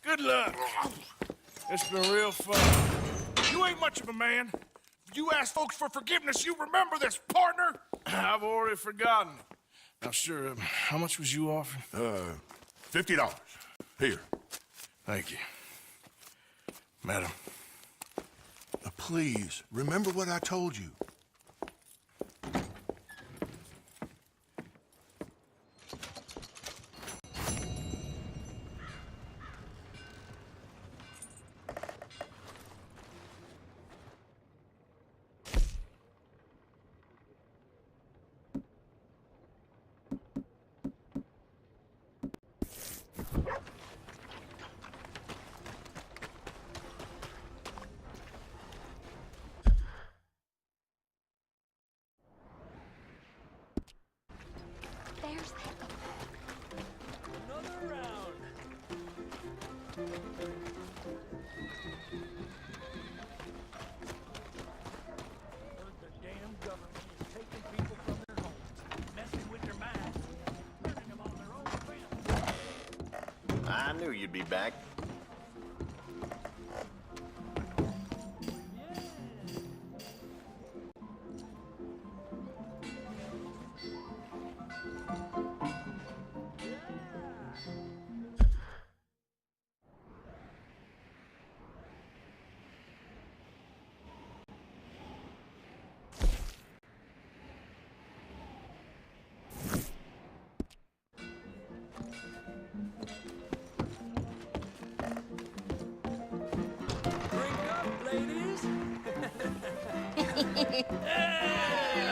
good luck. It's been real fun. You ain't much of a man. You ask folks for forgiveness, you remember this, partner? I've already forgotten. Now, sure, how much was you offering? $50. Here. Thank you. Madam. Please, remember what I told you. There's Another round. Heard the damn government is taking people from their homes, messing with their minds, burning them on their own friends. I knew you'd be back.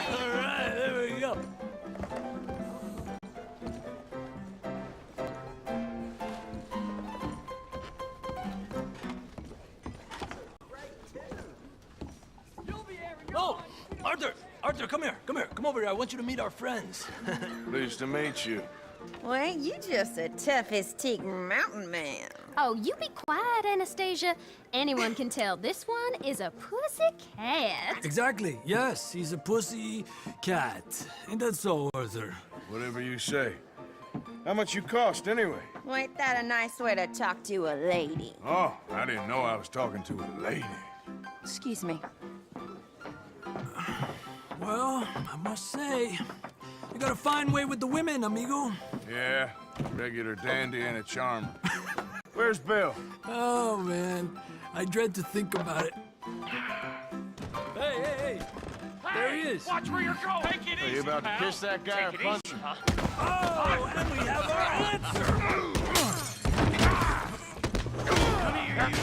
All right, there we go. Oh, Arthur, Arthur, come here. Come here. Come over here. I want you to meet our friends. Pleased to meet you. Well, ain't you just a tough-as-teak mountain man? Oh, you be quiet, Anastasia. Anyone can tell this one is a pussy cat. Exactly. Yes, he's a pussy cat. Ain't that so, Arthur? Whatever you say. How much you cost, anyway? Well, ain't that a nice way to talk to a lady? Oh, I didn't know I was talking to a lady. Excuse me. Well, I must say, you got a fine way with the women, amigo. Yeah, regular dandy and a charmer. Where's Bill? Oh, man. I dread to think about it. Hey! There he is. Watch where you're going. Take it Are easy, you about pal. to kiss that guy or Take it punch easy, him? huh? Oh, and we have our answer. Come here, you.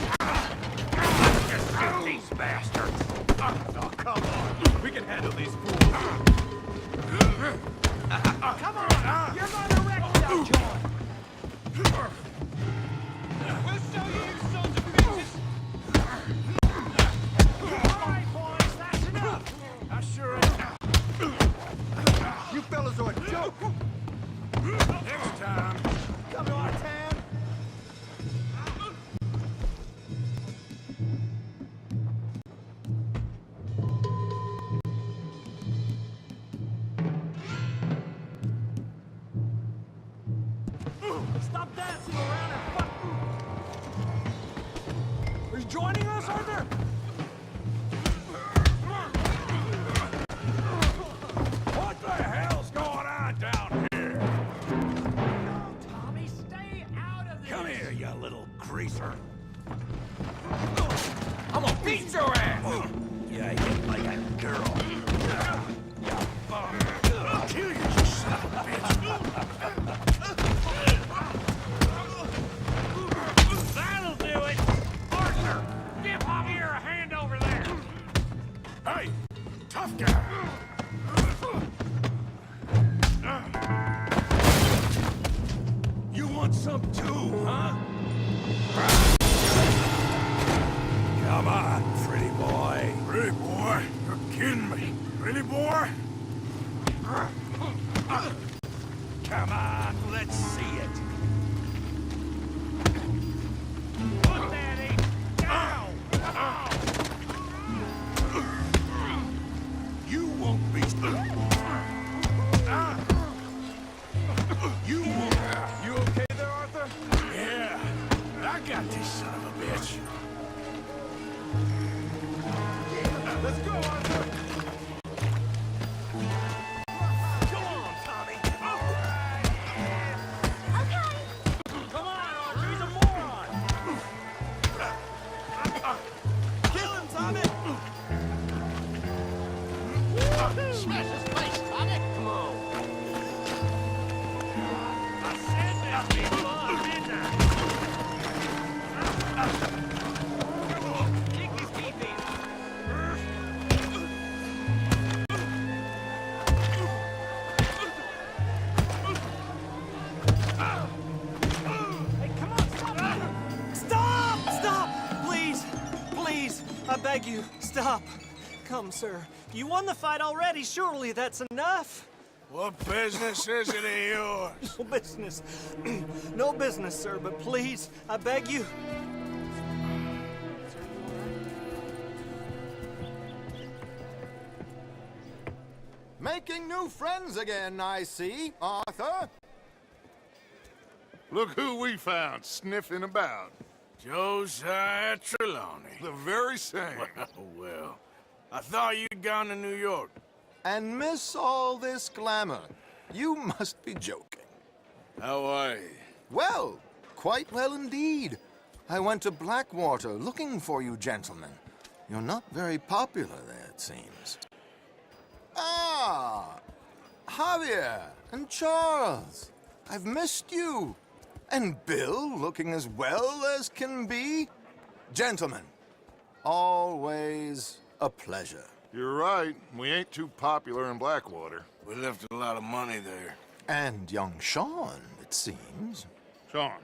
Just shoot these bastards. Oh, come on. We can handle these fools. Come on. You're gonna wreck that joint. We'll show you, you sons of bitches. All right, boys. That's enough. I sure am. You fellas are a joke. Next time. Come to our town. Stop dancing around and fuck. Are you joining us, Arthur? What the hell's going on down here? No, Tommy, stay out of this. Come here, you little greaser. I'm gonna beat your ass. You hit like a girl. You bum. I'll kill you, you son of a bitch. That'll do it. Arthur, give Javier a hand over there. Hey, tough guy. You want some too, huh? Come on, pretty boy. Pretty boy? You're kidding me. Pretty boy? Come on, let's see it. Put that ape down. You won't be. You won't. You okay there, Arthur? Yeah, I got this son of a bitch. Let's go, Arthur. Come on, Tommy. Come on, Arthur. He's a moron. Kill him, Tommy. Smash his face, Tommy! Come on. I said there'd be fun, didn't I? Kick his teeth in. Hey, come on, stop! Stop! Please! Please! I beg you, stop. Come, sir. You won the fight already. Surely that's enough. What business is it of yours? No business. No business, sir, but please, I beg you. Making new friends again, I see, Arthur. Look who we found sniffing about. Josiah Trelawney. The very same. Well, I thought you'd gone to New York. And miss all this glamour. You must be joking. How are you? Well, quite well indeed. I went to Blackwater looking for you gentlemen. You're not very popular there, it seems. Ah! Javier and Charles. I've missed you. And Bill looking as well as can be. Gentlemen, always a pleasure. You're right. We ain't too popular in Blackwater. We left a lot of money there. And young Sean, it seems. Sean,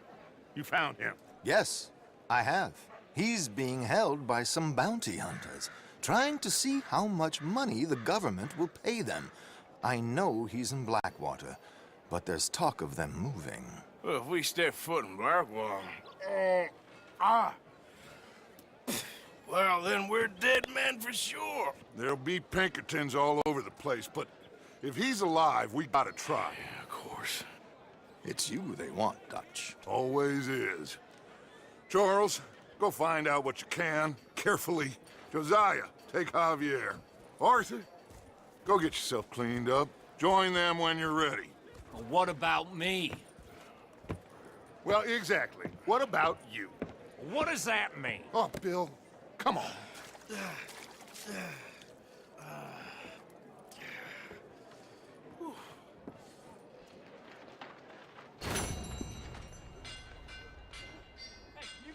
you found him. Yes, I have. He's being held by some bounty hunters. trying to see how much money the government will pay them. I know he's in Blackwater, but there's talk of them moving. Well, if we step foot in Blackwater... Well, then we're dead men for sure. There'll be Pinkertons all over the place, but if he's alive, we gotta try. Yeah, of course. It's you they want, Dutch. Always is. Charles, go find out what you can, carefully. Josiah, take Javier. Arthur, go get yourself cleaned up. Join them when you're ready. Well, what about me? Well, exactly. What about you? What does that mean? Oh, Bill, come on. You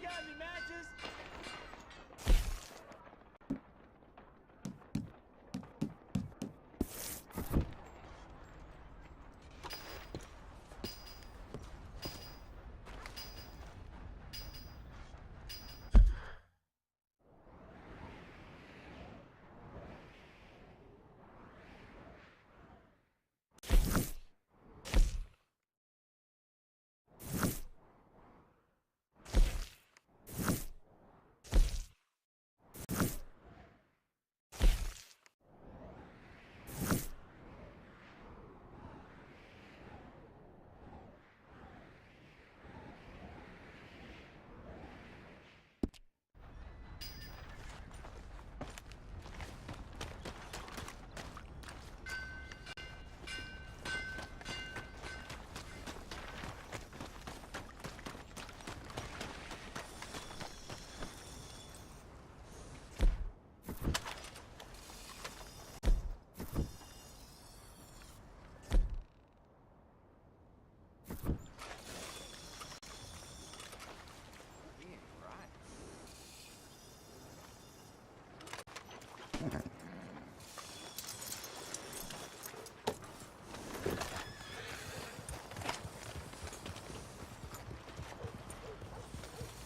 got any matches?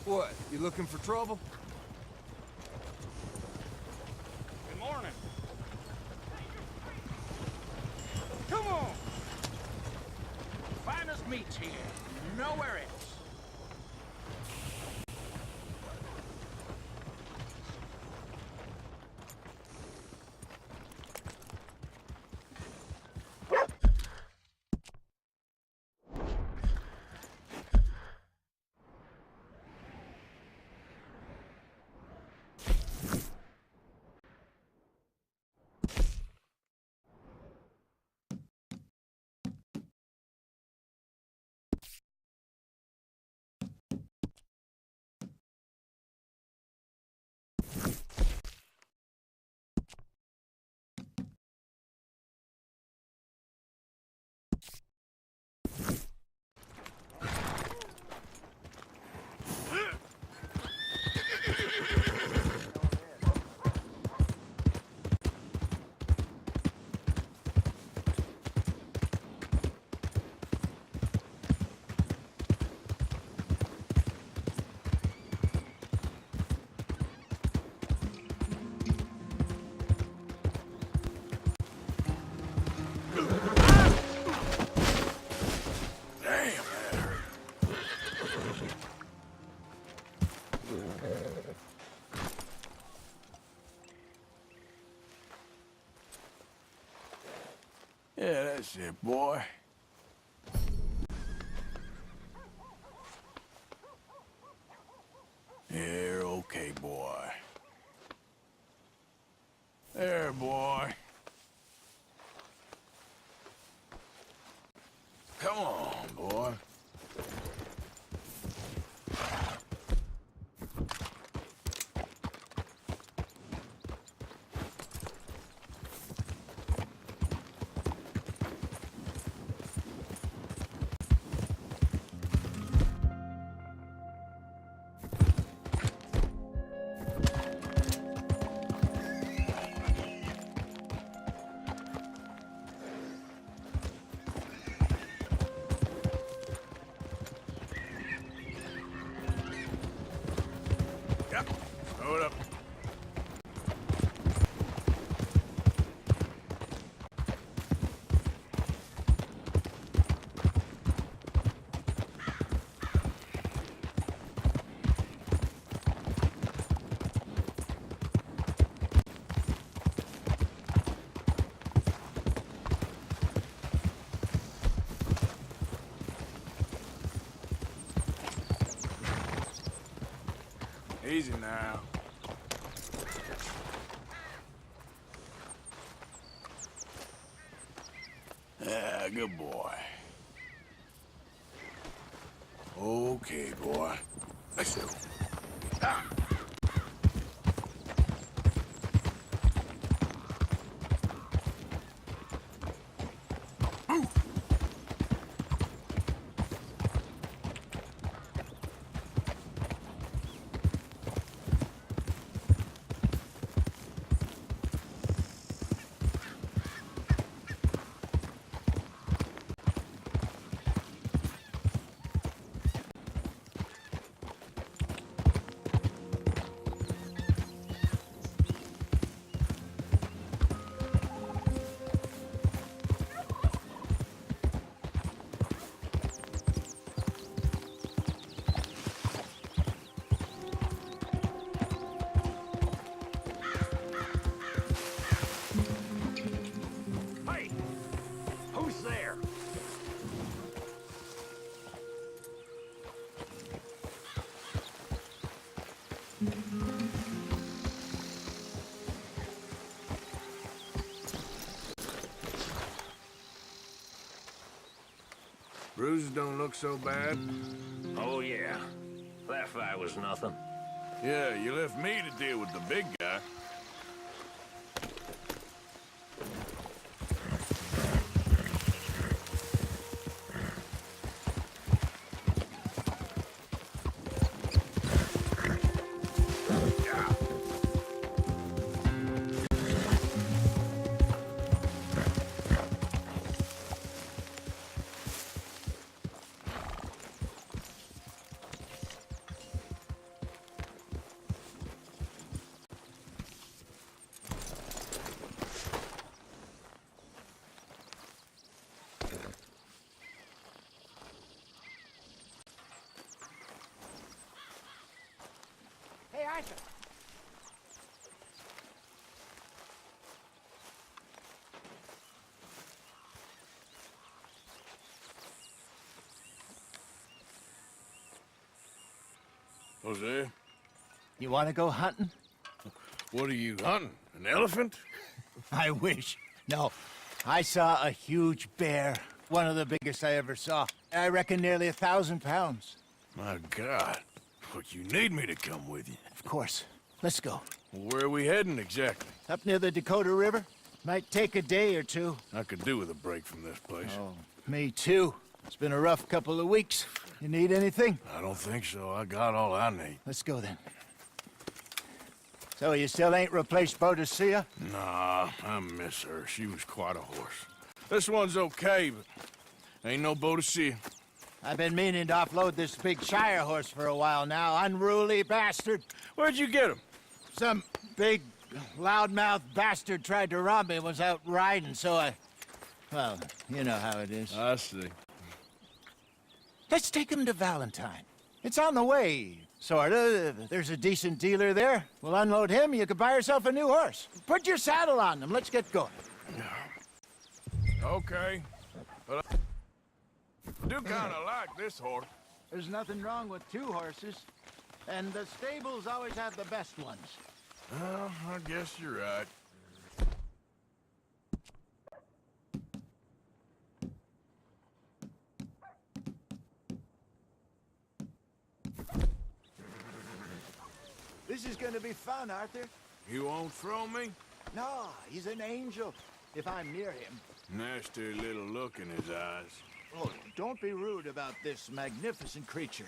What, you looking for trouble? Good morning. Come on! Finest meats here. Nowhere else. Yeah, that's it, boy. You're okay, boy. There, boy. Come on, boy. Easy now. Yeah, good boy. Okay, boy. Let's go. Ah. Hey! Who's there? Bruises don't look so bad. Oh, yeah. That fight was nothing. Yeah, you left me to deal with the big guy. Hey, Arthur. Jose? You want to go hunting? What are you hunting? An elephant? I wish. No. I saw a huge bear. One of the biggest I ever saw. I reckon nearly 1,000 pounds. My God. But you need me to come with you. Of course. Let's go. Where are we heading exactly? Up near the Dakota River. Might take a day or two. I could do with a break from this place. Oh, me too. It's been a rough couple of weeks. You need anything? I don't think so. I got all I need. Let's go then. So you still ain't replaced Boadicea? Nah, I miss her. She was quite a horse. This one's okay, but ain't no Boadicea. I've been meaning to offload this big Shire horse for a while now. Unruly bastard. Where'd you get him? Some big, loudmouth bastard tried to rob me, was out riding, so well, you know how it is. I see. Let's take him to Valentine. It's on the way, sorta. There's a decent dealer there. We'll unload him, you could buy yourself a new horse. Put your saddle on him, let's get going. Okay. But I do kind of like this horse. There's nothing wrong with two horses. And the stables always have the best ones. Well, I guess you're right. This is gonna be fun, Arthur. You won't throw me? No, he's an angel, if I'm near him. Nasty little look in his eyes. Oh, don't be rude about this magnificent creature.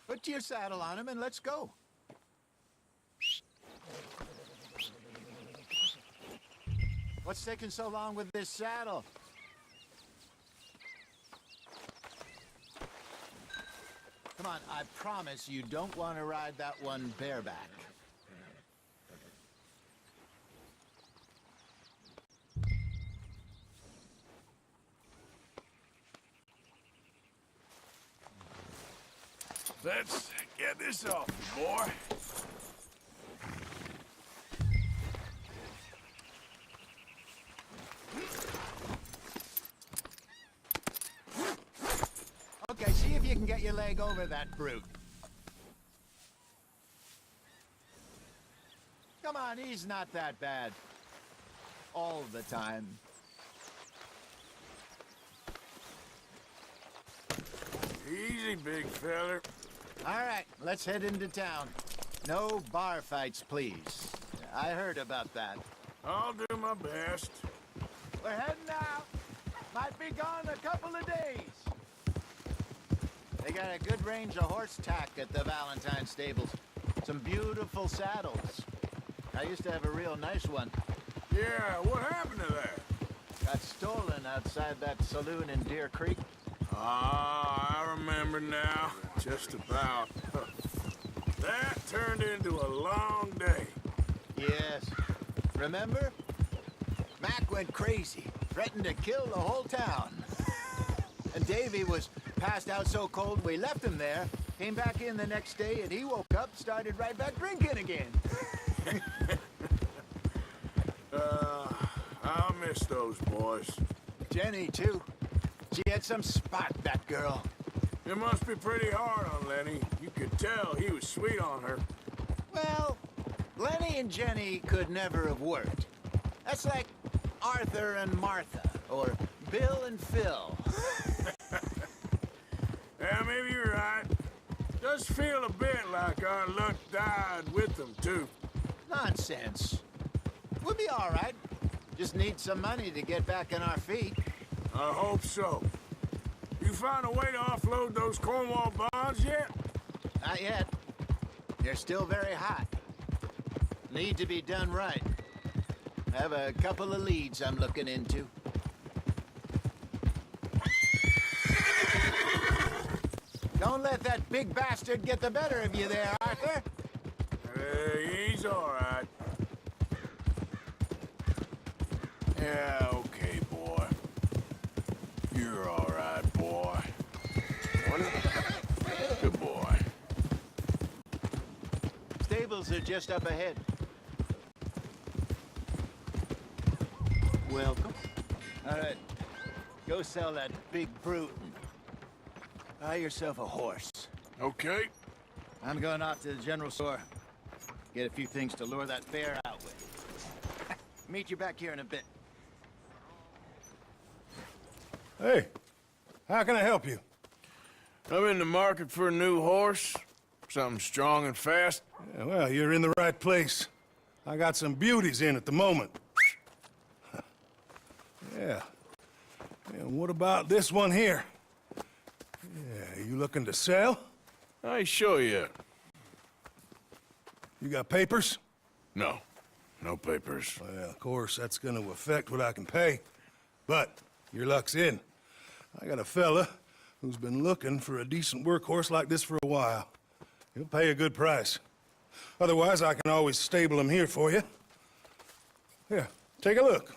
Put your saddle on him and let's go. What's taking so long with this saddle? Come on, I promise you don't want to ride that one bareback. Let's get this off, boy. leg over that brute. Come on, he's not that bad. All the time. Easy, big feller. All right, let's head into town. No bar fights, please. I heard about that. I'll do my best. We're heading out. Might be gone a couple of days. They got a good range of horse tack at the Valentine stables. Some beautiful saddles. I used to have a real nice one. Yeah, what happened to that? Got stolen outside that saloon in Deer Creek. Ah, I remember now. Just about. That turned into a long day. Yes. Remember? Mac went crazy, threatened to kill the whole town. And Davy was passed out so cold we left him there, came back in the next day, and he woke up, started right back drinking again. I'll miss those boys. Jenny, too. She had some spot, that girl. It must be pretty hard on Lenny. You could tell he was sweet on her. Well, Lenny and Jenny could never have worked. That's like Arthur and Martha, or Bill and Phil. Yeah, maybe you're right. Does feel a bit like our luck died with them, too. Nonsense. We'll be all right. Just need some money to get back on our feet. I hope so. You found a way to offload those Cornwall bonds yet? Not yet. They're still very hot. Need to be done right. I have a couple of leads I'm looking into. Don't let that big bastard get the better of you there, Arthur. He's all right. Yeah, okay, boy. You're all right, boy. Good boy. Stables are just up ahead. Welcome. All right. Go sell that big brute. Buy yourself a horse. Okay. I'm going off to the general store. Get a few things to lure that bear out with. Meet you back here in a bit. Hey, how can I help you? I'm in the market for a new horse. Something strong and fast. Yeah, well, you're in the right place. I got some beauties in at the moment. Yeah. And what about this one here? Yeah, you looking to sell? I show you. You got papers? No. No papers. Well, of course, that's gonna affect what I can pay. But your luck's in. I got a fella who's been looking for a decent workhorse like this for a while. He'll pay a good price. Otherwise, I can always stable him here for you. Here, take a look.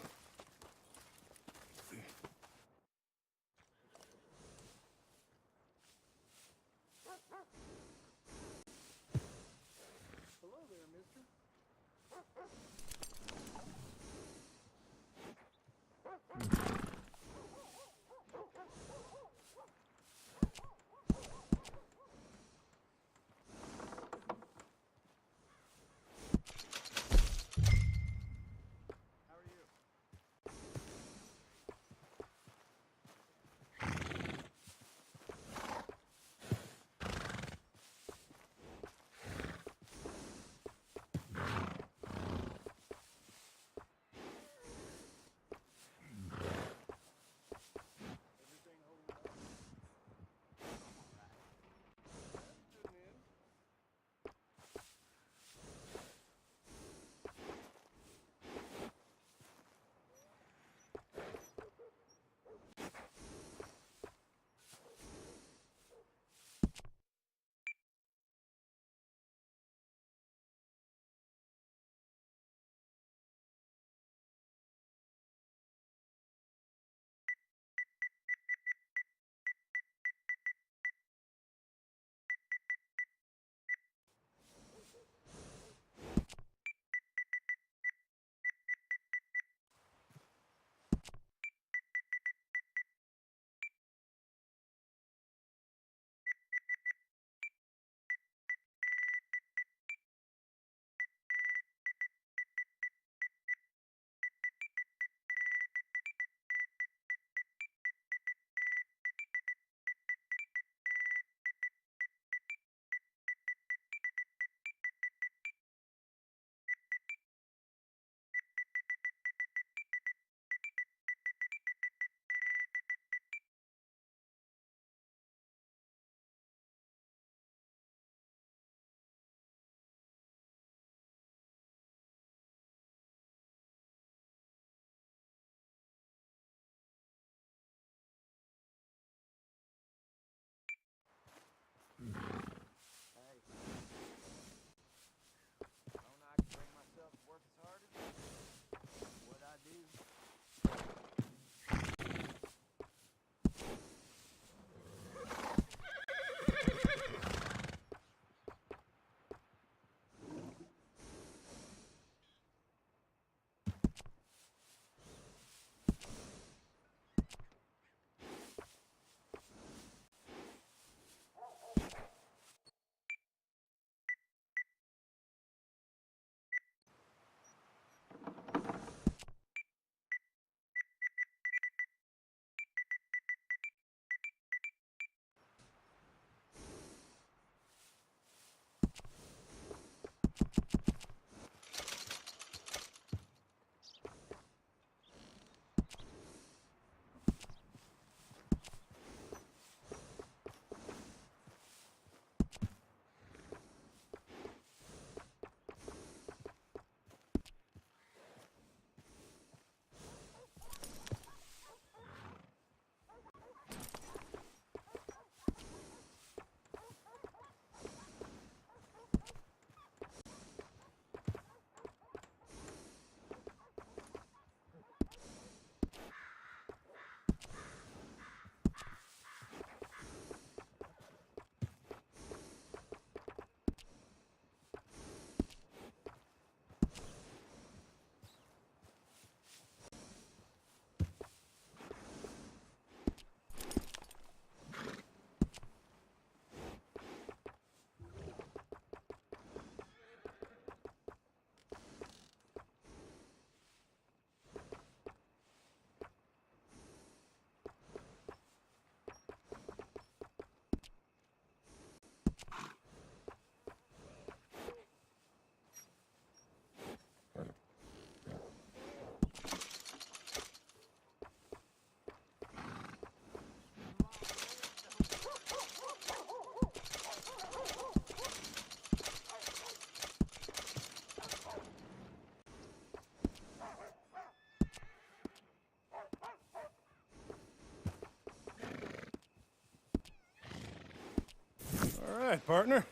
right, partner.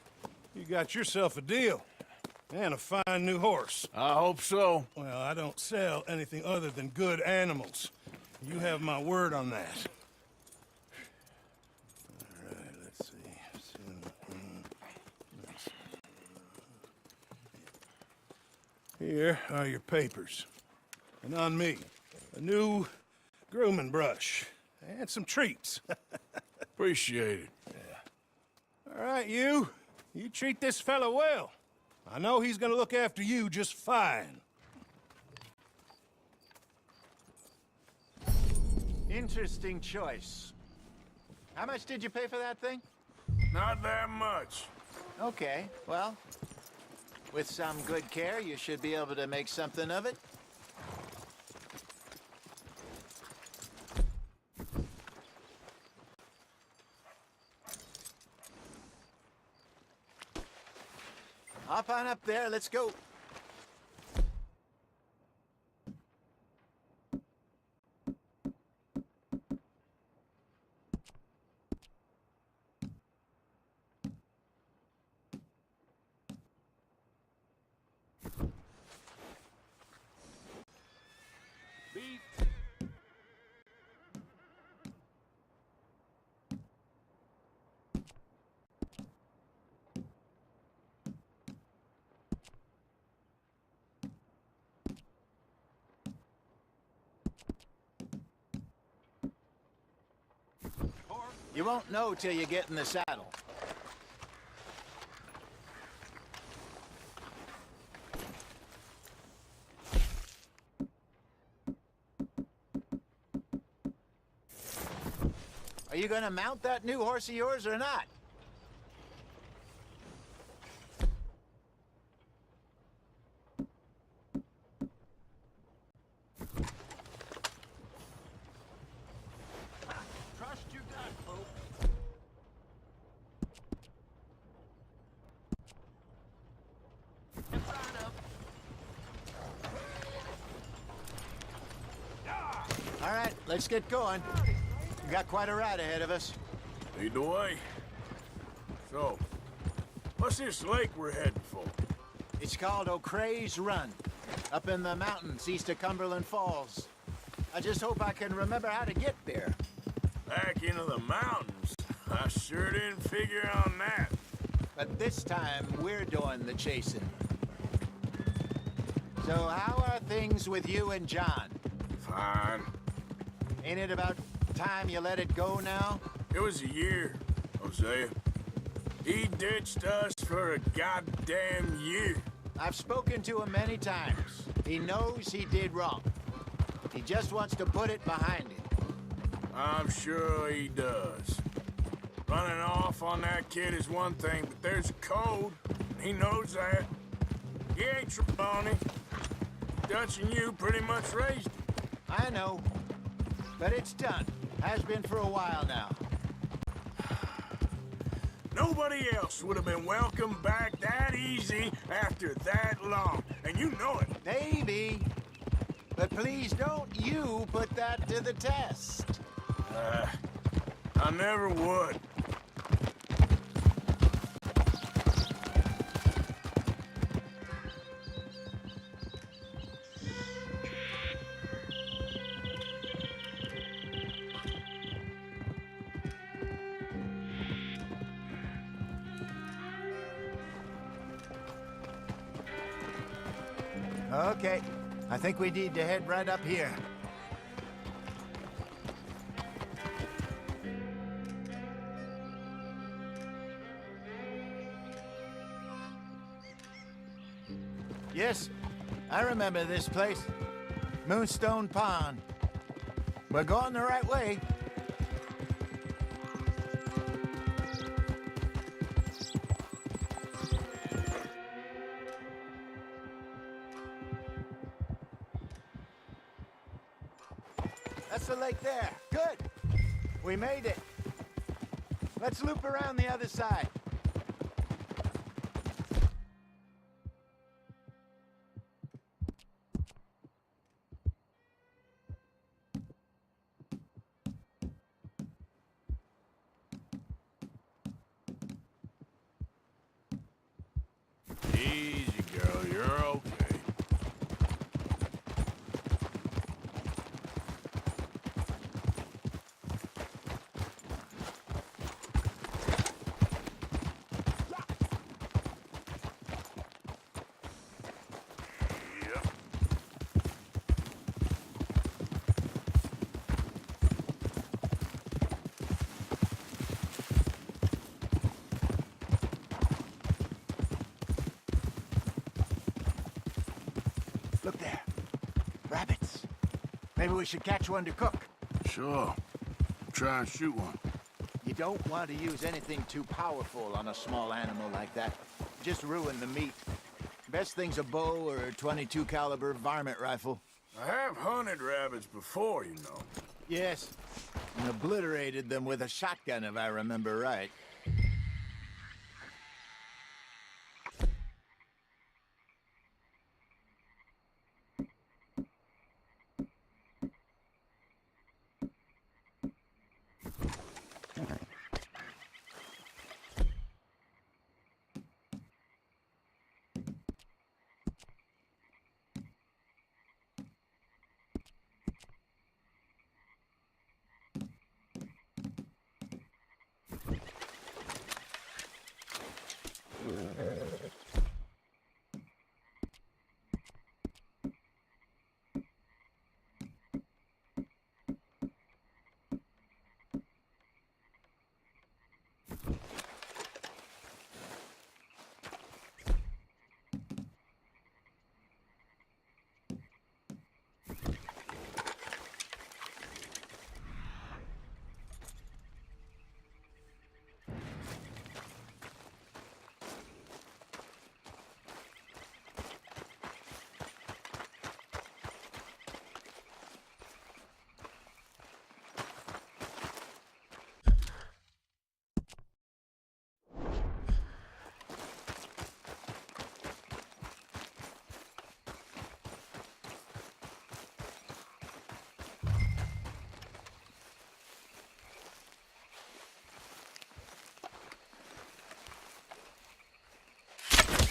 You got yourself a deal. And a fine new horse. I hope so. Well, I don't sell anything other than good animals. You have my word on that. All right, let's see. Here are your papers. And on me, a new grooming brush. And some treats. Appreciate it. Yeah. All right, you. You treat this fella well. I know he's gonna look after you just fine. Interesting choice. How much did you pay for that thing? Not that much. Okay, well, with some good care, you should be able to make something of it. Hop on up there, let's go. You won't know till you get in the saddle. Are you gonna mount that new horse of yours or not? Trust your gut, folks. Step right up. All right, let's get going. We got quite a ride ahead of us. Lead the way. So, what's this lake we're heading for? It's called O'Creagh's Run, up in the mountains east of Cumberland Falls. I just hope I can remember how to get there. Back into the mountains? I sure didn't figure on that. But this time, we're doing the chasing. So how are things with you and John? Fine. Ain't it about time you let it go now? It was a year, Hosea. He ditched us for a goddamn year. I've spoken to him many times. He knows he did wrong. He just wants to put it behind him. I'm sure he does. Running off on that kid is one thing, but there's a code. He knows that. He ain't Trapani. Dutch and you pretty much raised him. I know. But it's done. Has been for a while now. Nobody else would have been welcomed back that easy after that long. And you know it. Maybe. But please don't you put that to the test. I never would. Okay. I think we need to head right up here. Yes, I remember this place. Moonstone Pond. We're going the right way. That's the lake there. Good. We made it. Let's loop around the other side. Maybe we should catch one to cook. Sure. Try and shoot one. You don't want to use anything too powerful on a small animal like that. Just ruin the meat. Best thing's a bow or a .22 caliber varmint rifle. I have hunted rabbits before, you know. Yes, and obliterated them with a shotgun, if I remember right.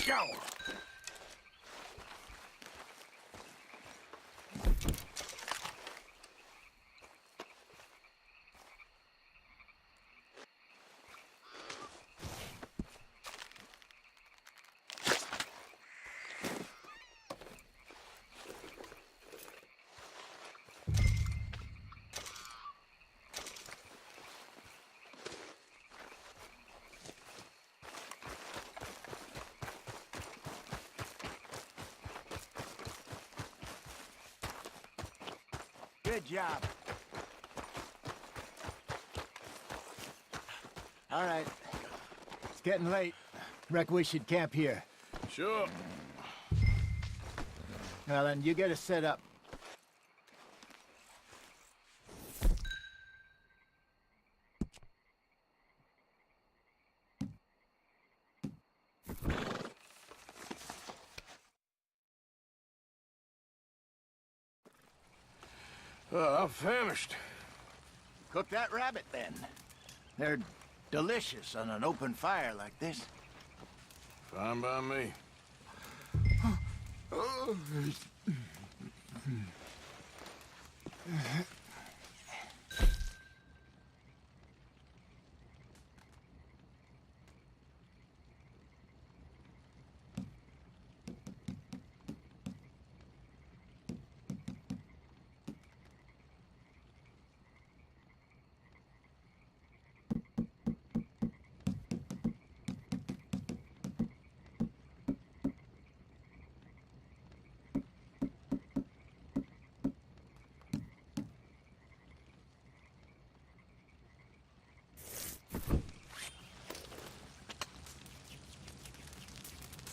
Go! Good job. All right. It's getting late. Reckon we should camp here. Sure. Well, then, you get us set up. I'm famished. Cook that rabbit, then. They're delicious on an open fire like this. Fine by me.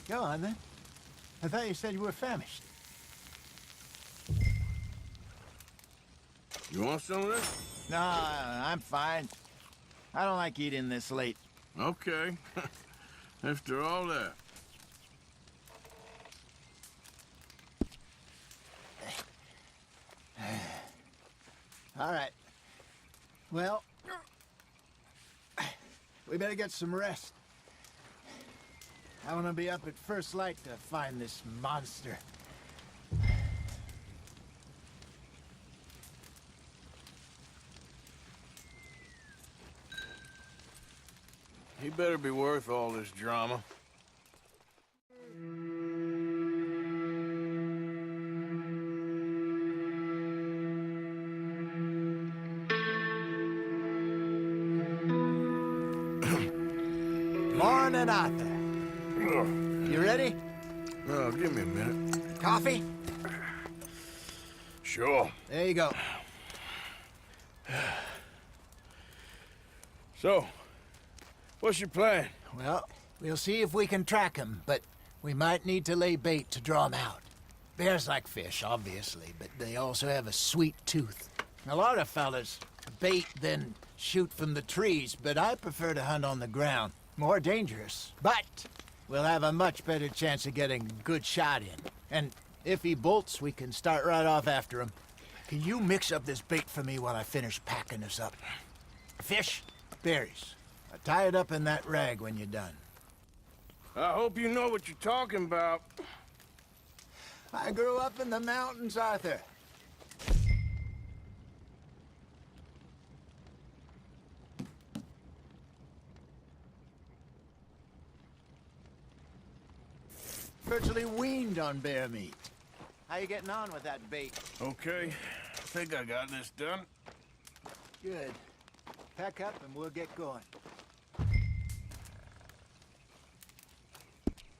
Go on, then. I thought you said you were famished. You want some of this? No, I'm fine. I don't like eating this late. Okay. After all that. All right. Well, we better get some rest. I want to be up at first light to find this monster. He better be worth all this drama. Morning, Arthur. You ready? Give me a minute. Coffee? Sure. There you go. So, what's your plan? Well, we'll see if we can track him, but we might need to lay bait to draw him out. Bears like fish, obviously, but they also have a sweet tooth. A lot of fellas bait, then shoot from the trees, but I prefer to hunt on the ground. More dangerous, but we'll have a much better chance of getting a good shot in. And if he bolts, we can start right off after him. Can you mix up this bait for me while I finish packing this up? Fish, berries. Tie it up in that rag when you're done. I hope you know what you're talking about. I grew up in the mountains, Arthur. Virtually weaned on bear meat. How you getting on with that bait? Okay, I think I got this done. Good. Pack up and we'll get going.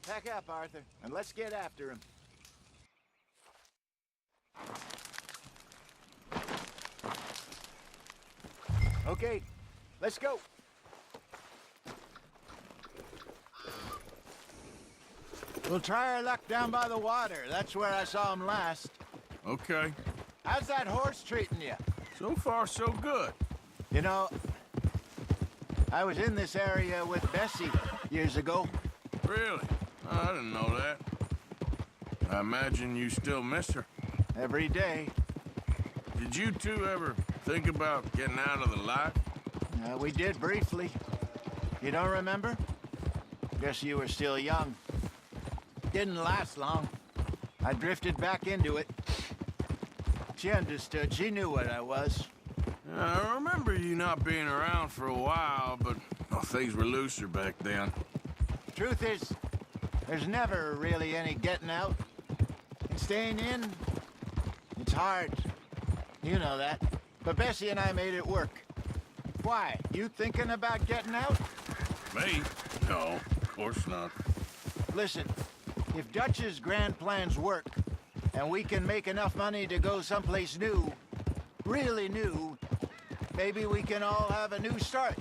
Pack up, Arthur, and let's get after him. Okay, let's go. We'll try our luck down by the water. That's where I saw him last. Okay. How's that horse treating you? So far, so good. You know, I was in this area with Bessie years ago. Really? I didn't know that. I imagine you still miss her. Every day. Did you two ever think about getting out of the life? We did briefly. You don't remember? Guess you were still young. Didn't last long. I drifted back into it. She understood. She knew what I was. I remember you not being around for a while, but things were looser back then. Truth is, there's never really any getting out. And staying in, it's hard. You know that. But Bessie and I made it work. Why? You thinking about getting out? Me? No, of course not. Listen, if Dutch's grand plans work, and we can make enough money to go someplace new, really new, maybe we can all have a new start.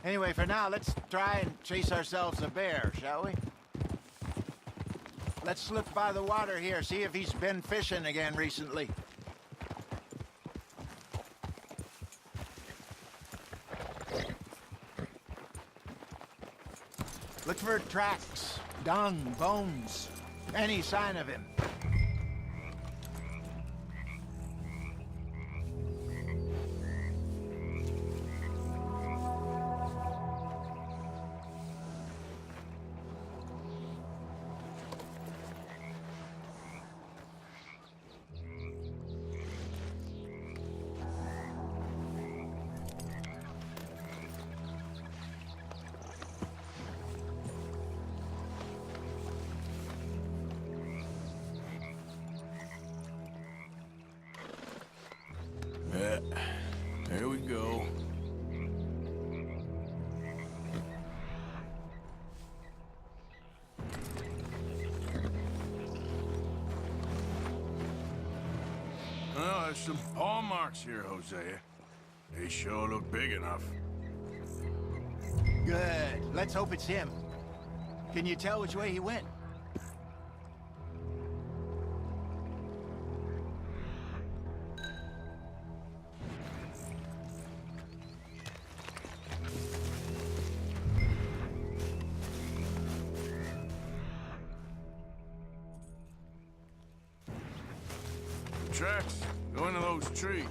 Anyway, for now, let's try and chase ourselves a bear, shall we? Let's slip by the water here, see if he's been fishing again recently. Look for tracks, dung, bones, any sign of him. There we go. Well, there's some paw marks here, Hosea. They sure look big enough. Good. Let's hope it's him. Can you tell which way he went? Tracks go into those trees.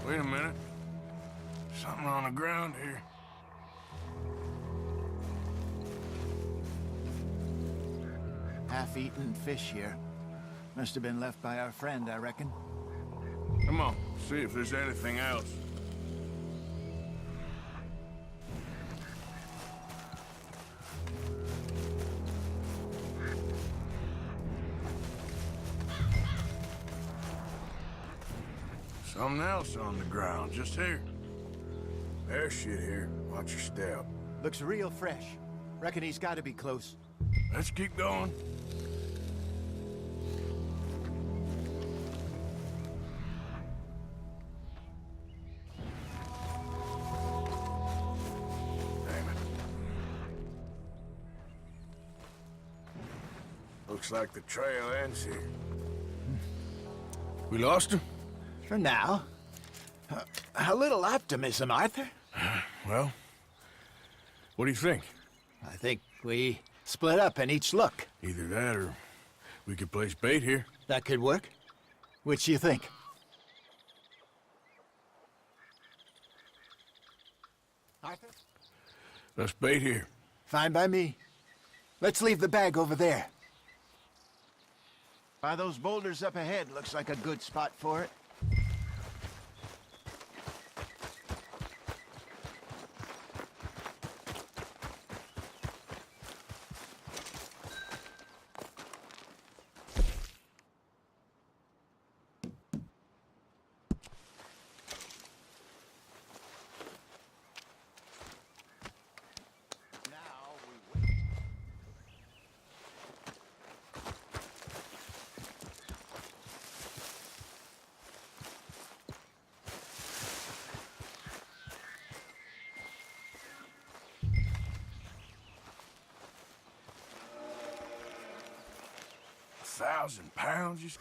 Wait a minute. Something on the ground here. Half-eaten fish here. Must have been left by our friend, I reckon. Come on, see if there's anything else. Something else on the ground, just here. There's shit here. Watch your step. Looks real fresh. Reckon he's got to be close. Let's keep going. Damn it. Looks like the trail ends here. We lost him? For now. A little optimism, Arthur. Well, what do you think? I think we split up and each look. Either that or we could place bait here. That could work. Which you think? Arthur? Let's bait here. Fine by me. Let's leave the bag over there. By those boulders up ahead, looks like a good spot for it. £1,000 just...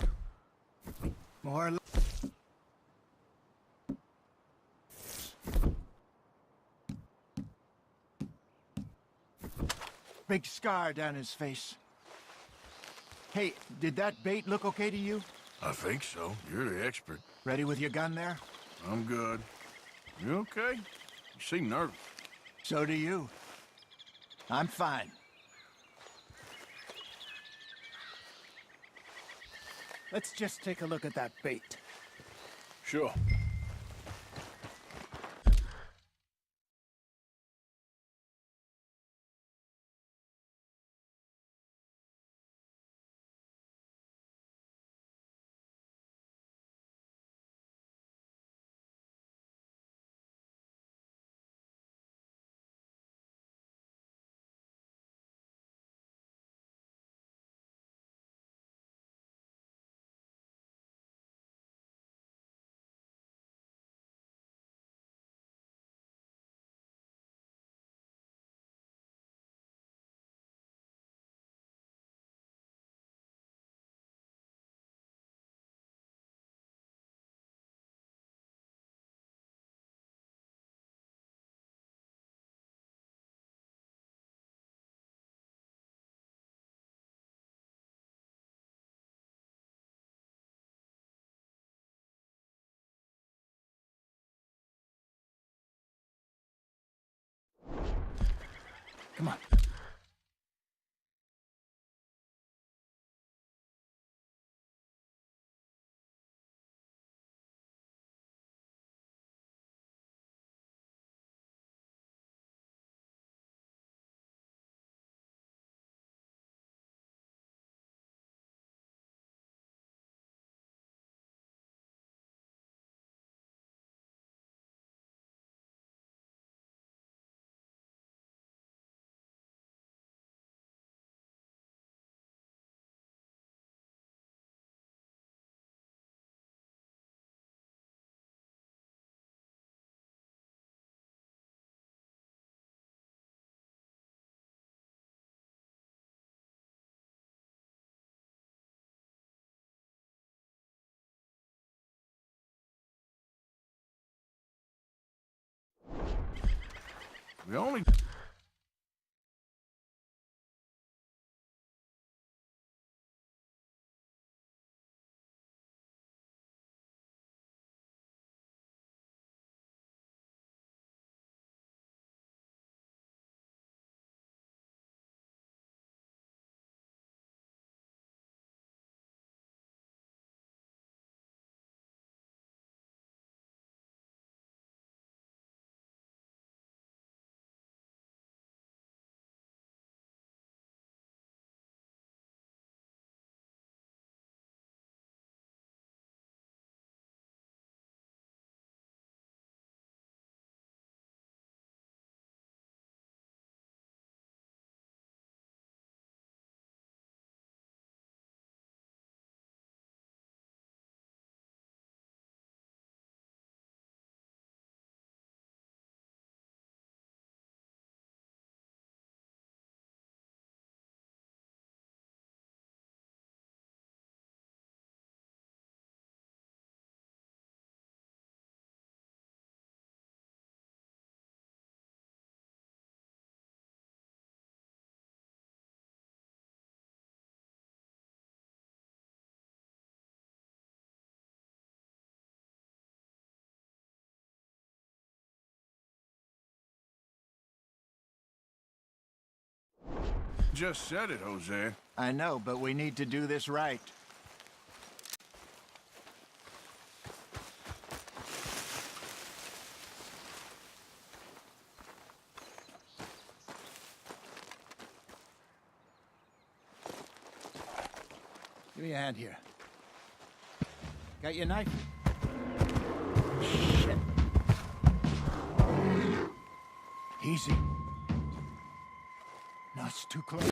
More or less. Big scar down his face. Hey, did that bait look okay to you? I think so. You're the expert. Ready with your gun there? I'm good. You okay? You seem nervous. So do you. I'm fine. Let's just take a look at that bait. Sure. Come on. We only... just said it, Jose. I know, but we need to do this right. Give me a hand here. Got your knife? Shit. Easy. No, it's too close.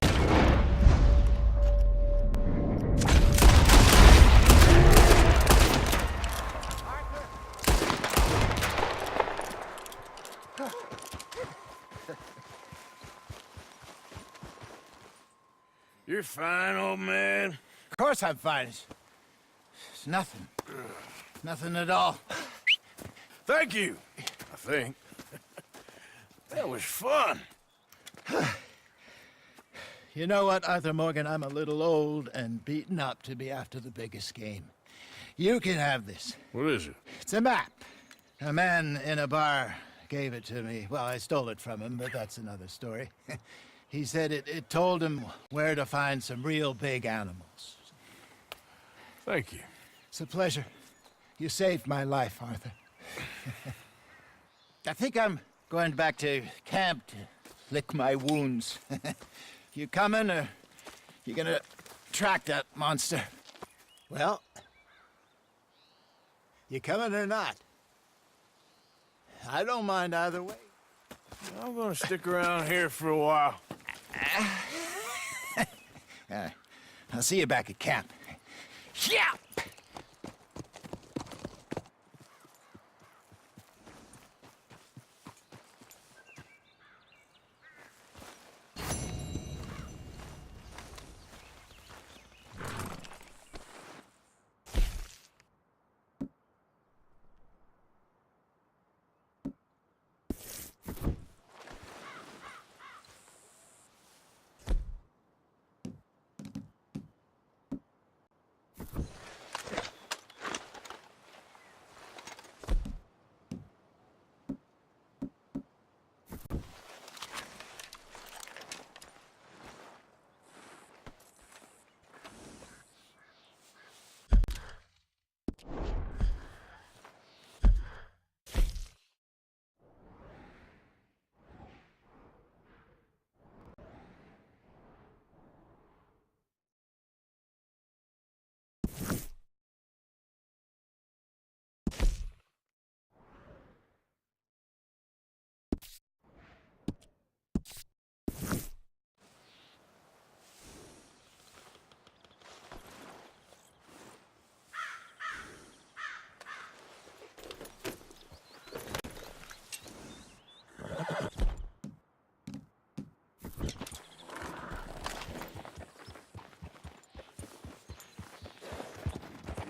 You're fine, old man. Of course I'm fine. It's nothing. Nothing at all. Thank you, I think. That was fun. You know what, Arthur Morgan? I'm a little old and beaten up to be after the biggest game. You can have this. What is it? It's a map. A man in a bar gave it to me. Well, I stole it from him, but that's another story. He said it told him where to find some real big animals. Thank you. It's a pleasure. You saved my life, Arthur. I think I'm going back to camp to lick my wounds. You coming, or you gonna track that monster? Well, you coming or not? I don't mind either way. I'm gonna stick around here for a while. I'll see you back at camp. Yeah!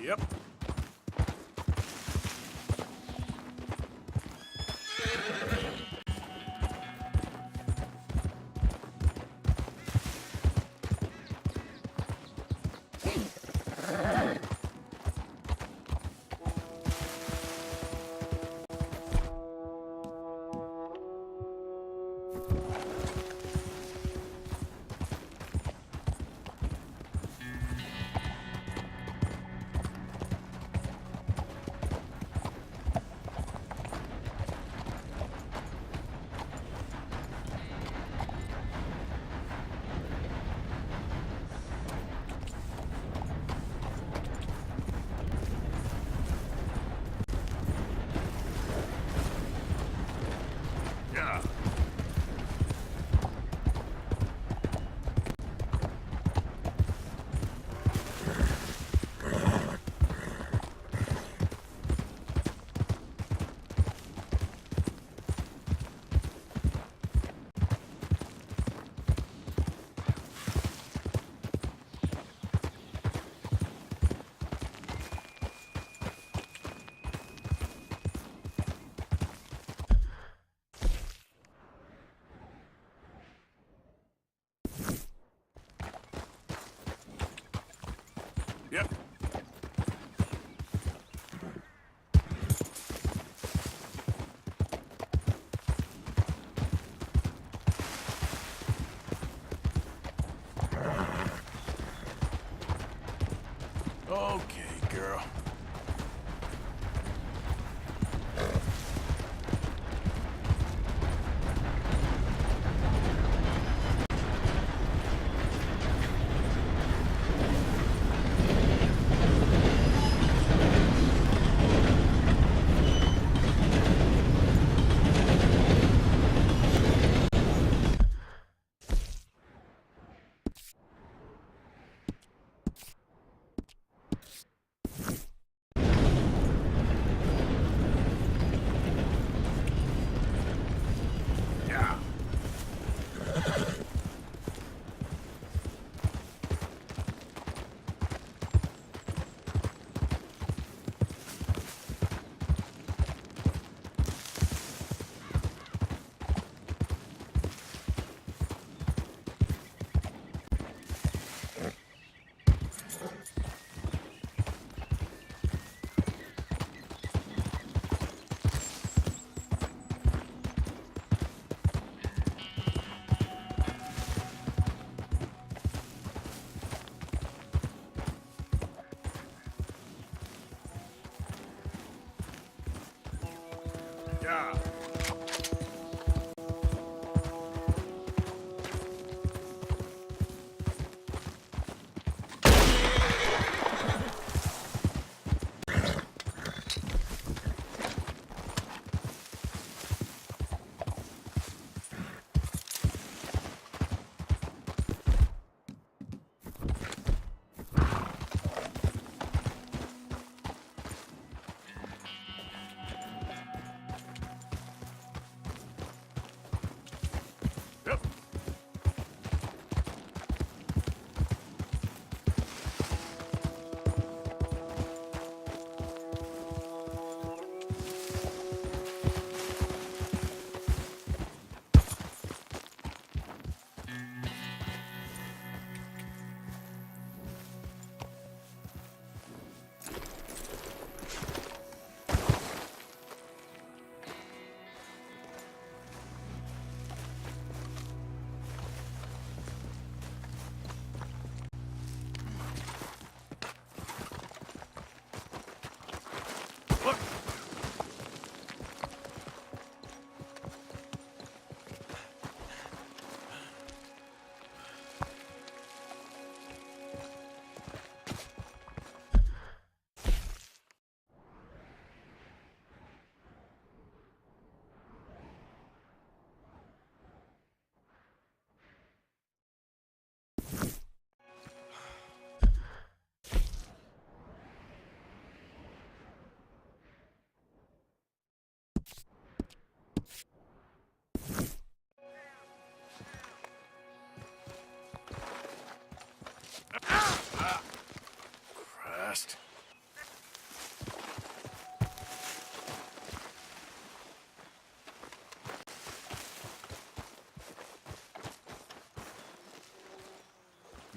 Yep.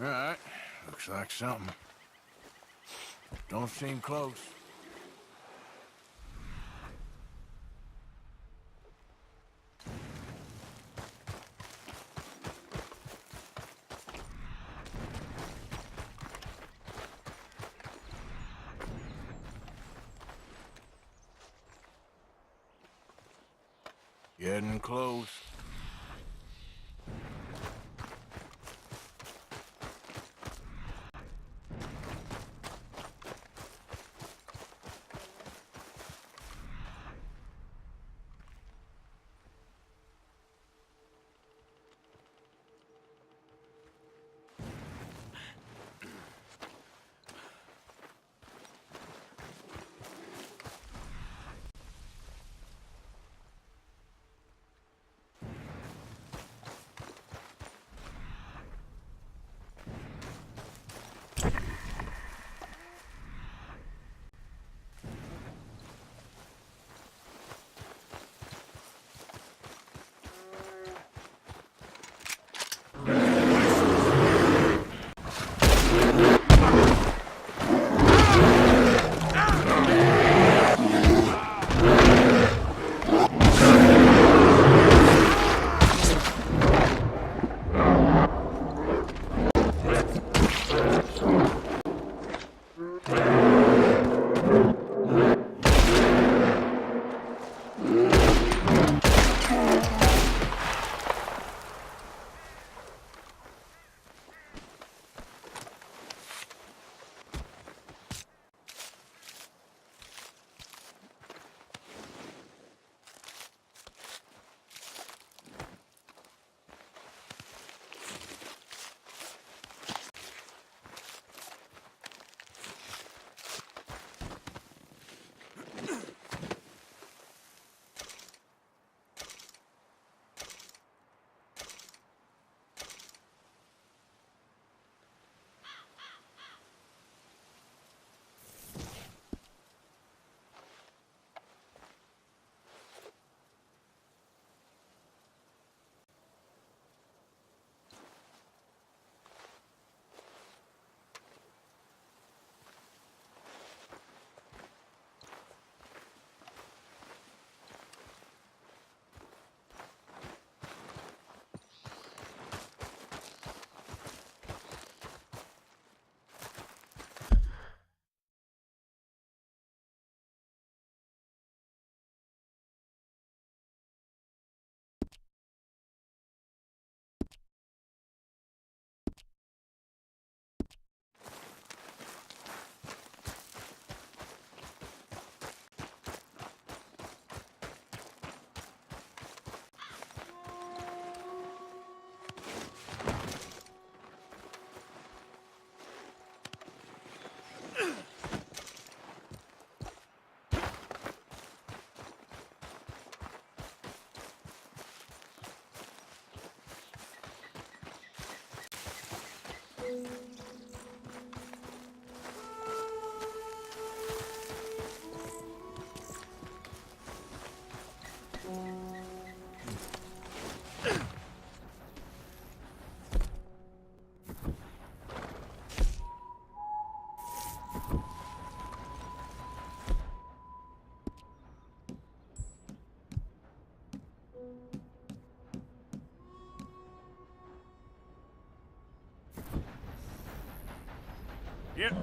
All right. Looks like something. Don't seem close. Getting close. Yep.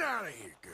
out of here, girl.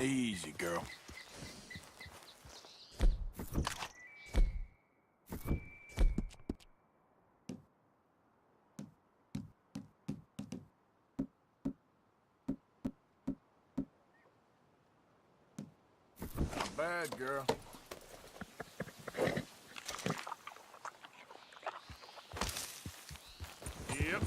Easy, girl. Not bad, girl. Yep.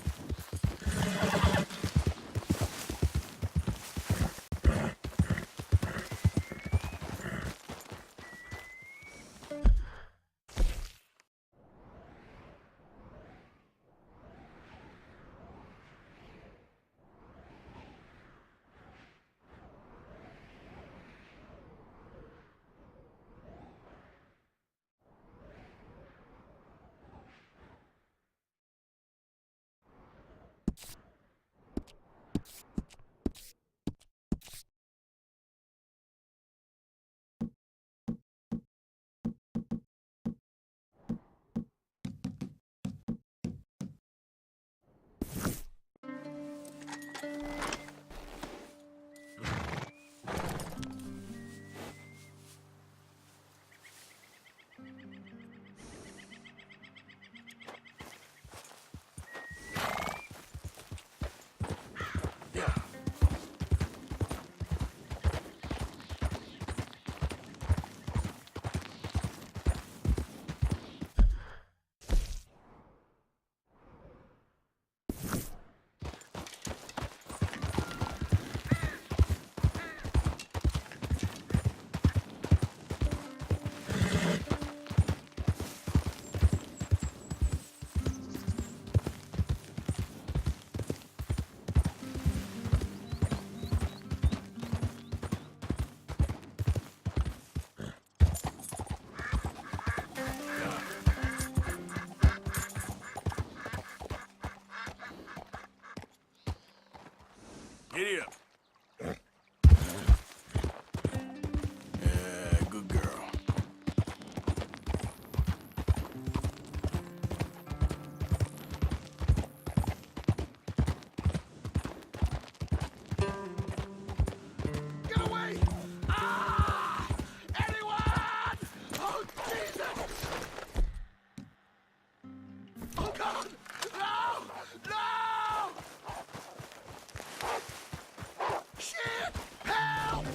Giddy up. Good girl. Get away! Ah! Anyone! Oh, Jesus! Oh, God! No! No! Shit! Help!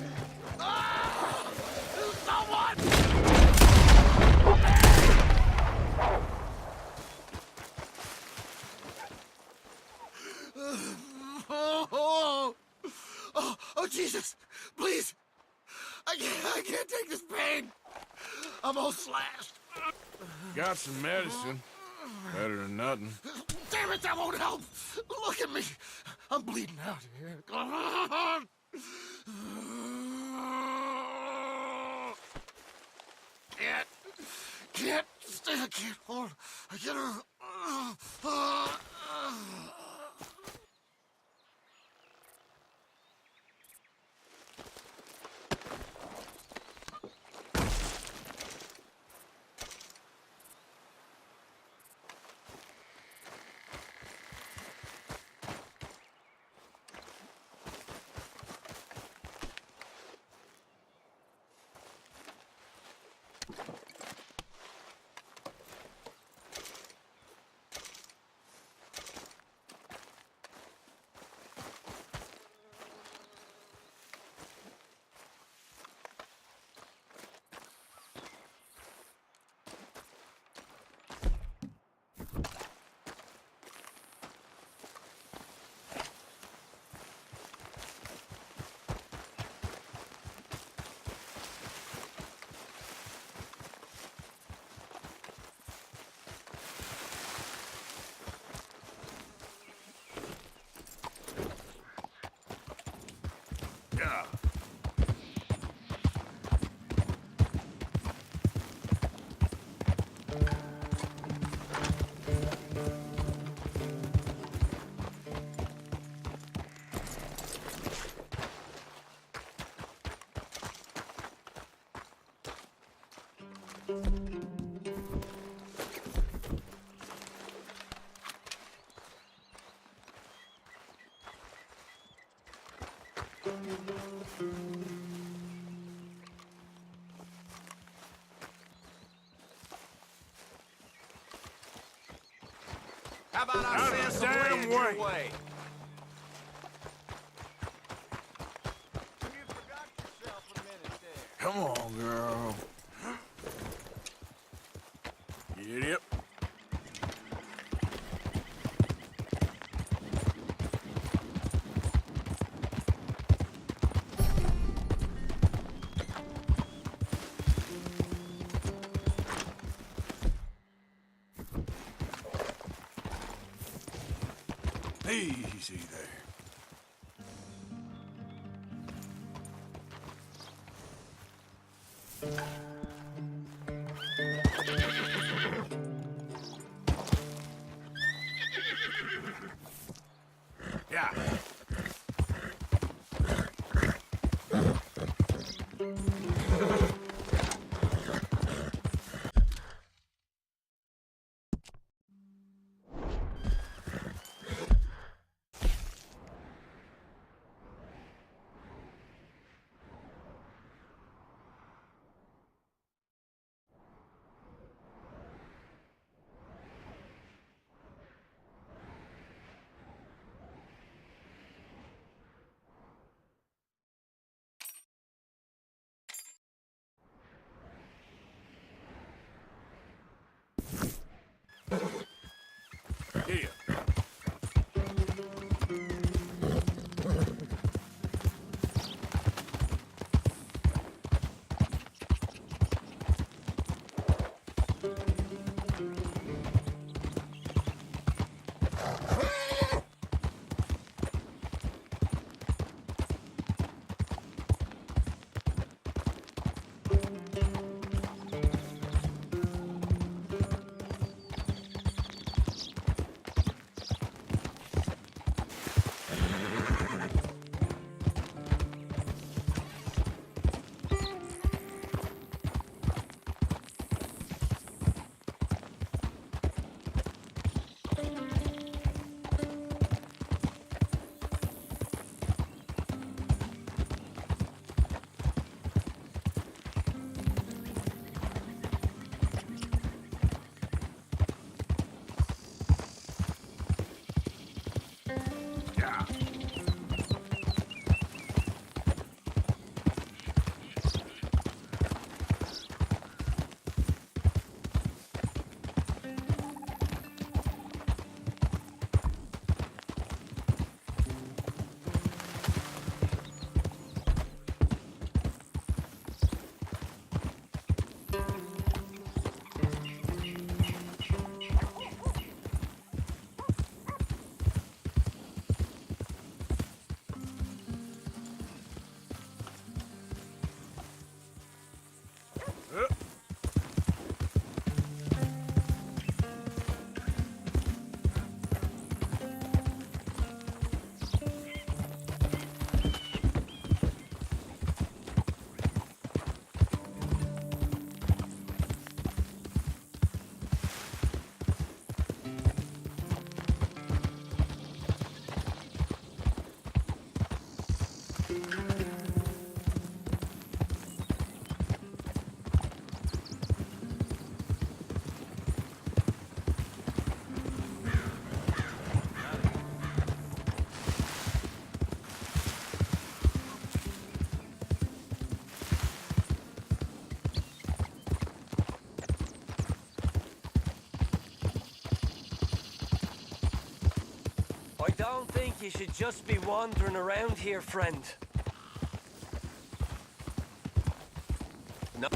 Ah! Someone! Oh, Jesus! Please! I can't take this pain! I'm all slashed! Got some medicine. Better than nothing. Damn it, that won't help! Look at me! I'm bleeding out here. Come on! Can't stay, I can't hold. I get her. How about I Out send of the some damn lead your way. way? Come on, girl. Giddy up. Easy there. Yeah. Here. I don't think you should just be wandering around here, friend. No.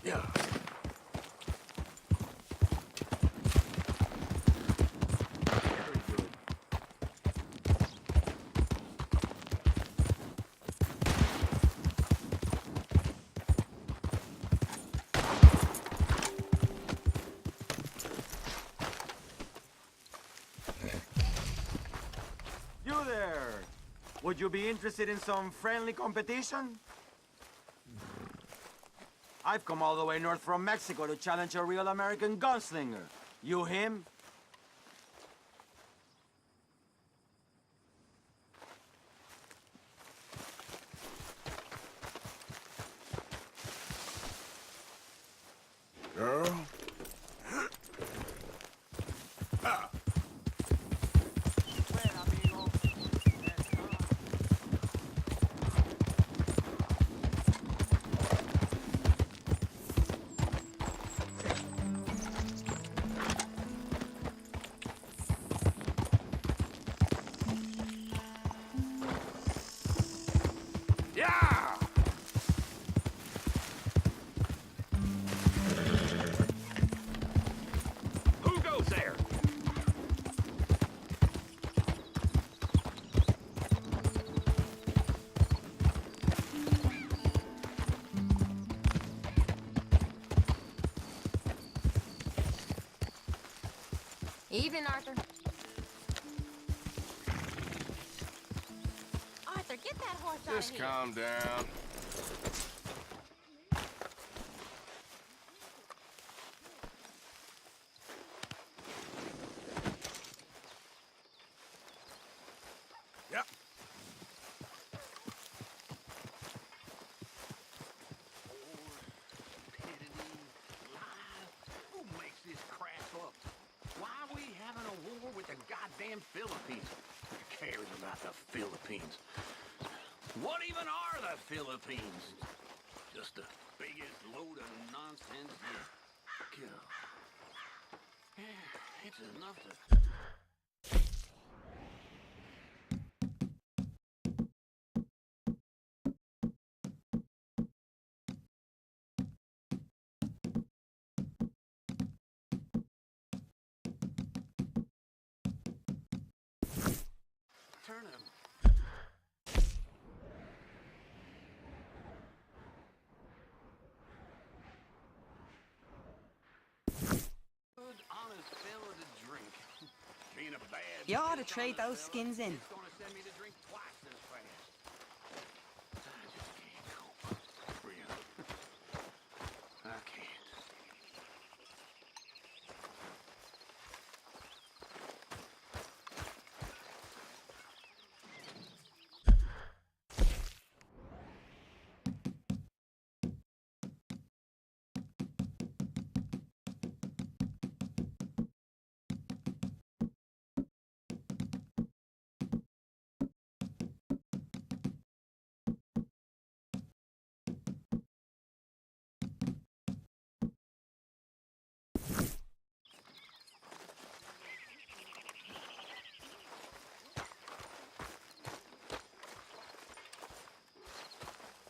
Yeah. You there! Would you be interested in some friendly competition? I've come all the way north from Mexico to challenge a real American gunslinger. You him? Girl? Yeah! Who goes there? Evening, Arthur. Arthur, get that horse out of Just here. calm down. Yep. Who makes this crap up? Why are we having a war with the goddamn Philippines? Who cares about the Philippines? What even are the Philippines? Just the biggest load of nonsense. God. Yeah, it's enough to... Turn him. Good, honest fella to drink. Being a bad... You ought to trade those skins in. It's gonna send me to drink twice as fast. I just can't cope. Really. I can't.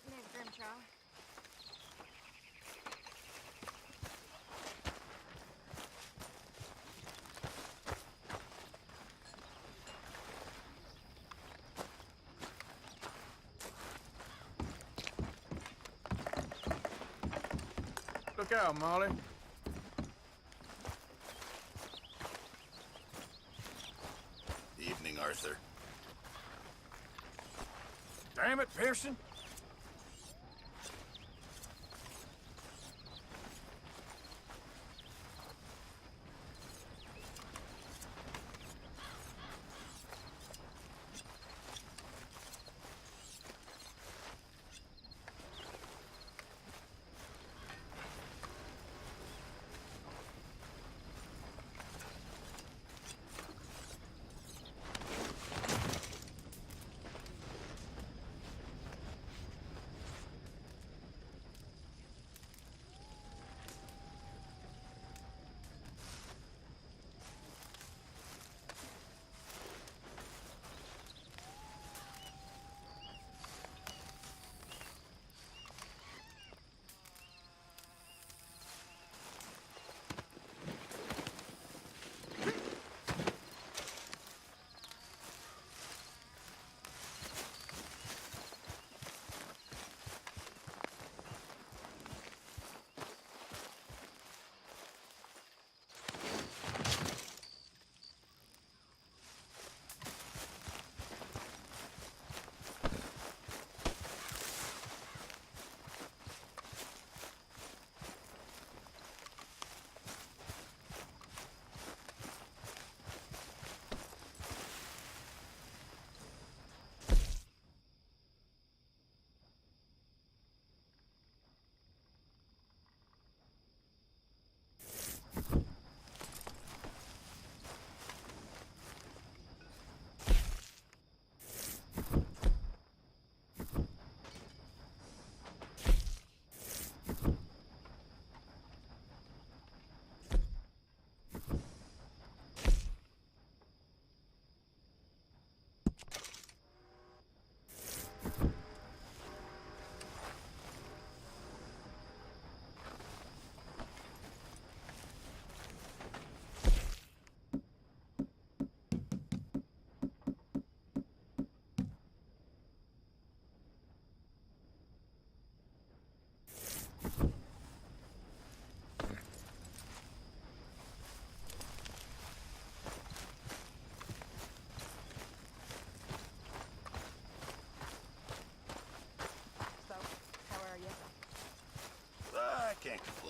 Miss Grimshaw. Look out, Molly. Evening, Arthur. Damn it, Pearson.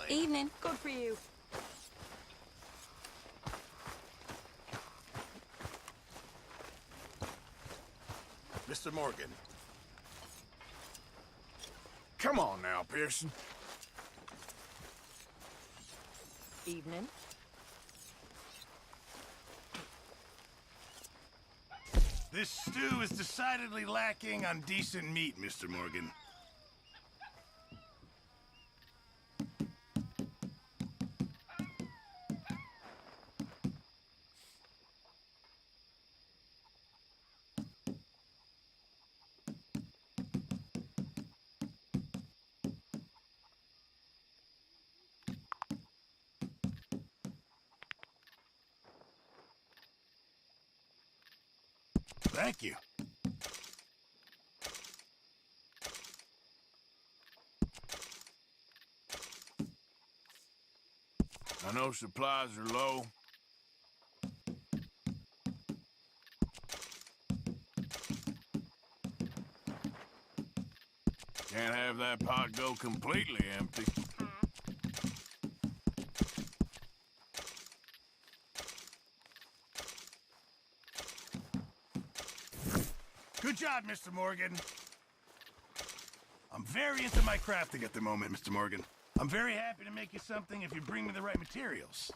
Evening. Good for you. Mr. Morgan. Come on now, Pearson. Evening. This stew is decidedly lacking on decent meat, Mr. Morgan. Thank you. I know supplies are low. Can't have that pot go completely empty. Good job, Mr. Morgan. I'm very into my crafting at the moment, Mr. Morgan. I'm very happy to make you something if you bring me the right materials.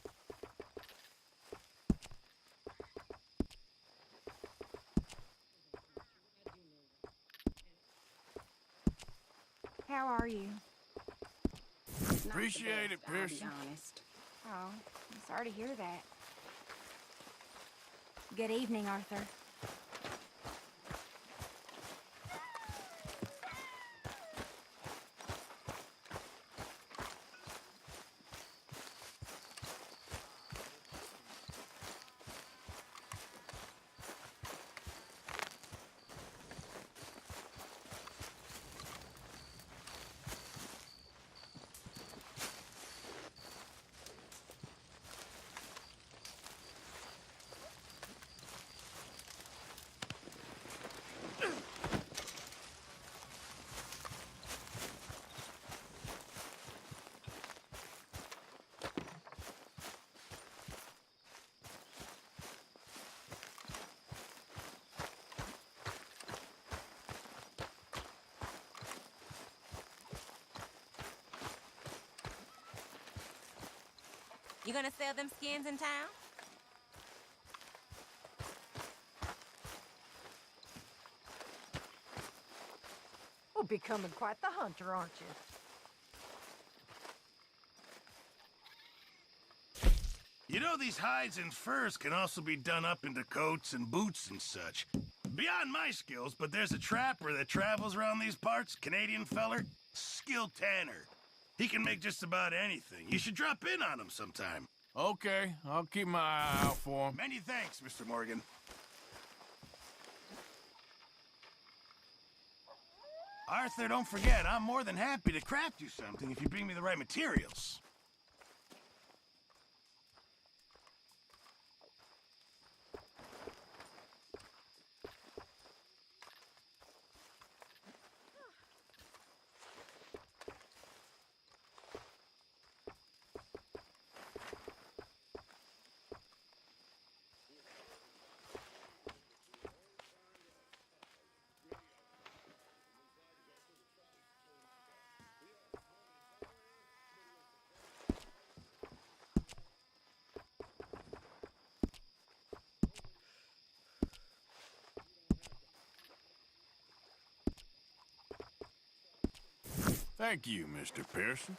How are you? Appreciate it, Pearson. I'll be honest. Oh, I'm sorry to hear that. Good evening, Arthur. You gonna sell them skins in town? You're becoming quite the hunter, aren't you? You know, these hides and furs can also be done up into coats and boots and such. Beyond my skills, but there's a trapper that travels around these parts, Canadian feller, skilled tanner. He can make just about anything. You should drop in on him sometime. Okay, I'll keep my eye out for him. Many thanks, Mr. Morgan. Arthur, don't forget, I'm more than happy to craft you something if you bring me the right materials. Thank you, Mr. Pearson.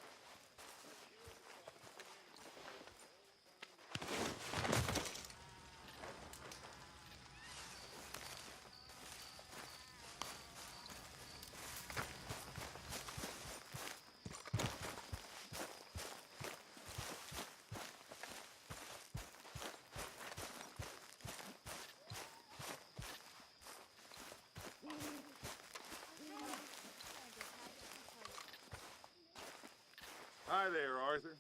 Hi there, Arthur.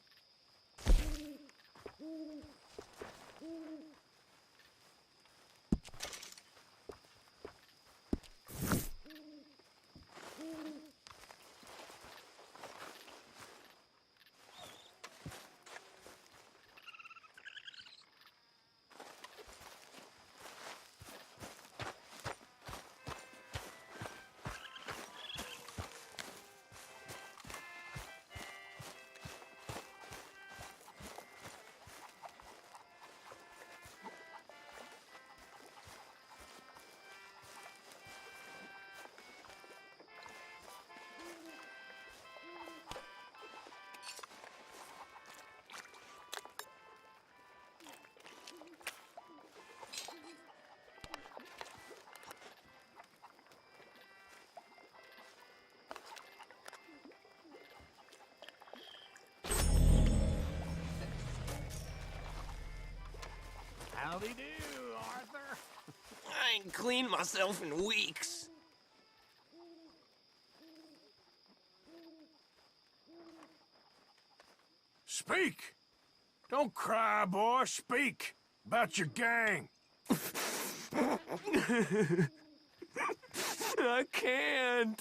Howdy-do, Arthur. I ain't cleaned myself in weeks. Speak! Don't cry, boy. Speak about your gang. I can't.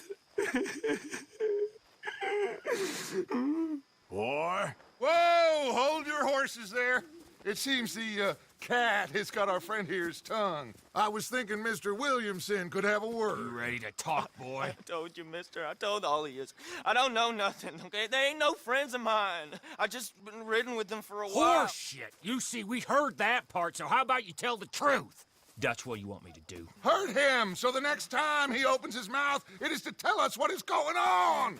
Boy. Whoa! Hold your horses there. It seems the cat has got our friend here's tongue. I was thinking Mr. Williamson could have a word. You ready to talk, boy? I told you, mister. I told all of you. I don't know nothing, okay? They ain't no friends of mine. I just been ridden with them for a while. Horseshit. You see, we heard that part, so how about you tell the truth? That's what you want me to do. Hurt him, so the next time he opens his mouth, it is to tell us what is going on.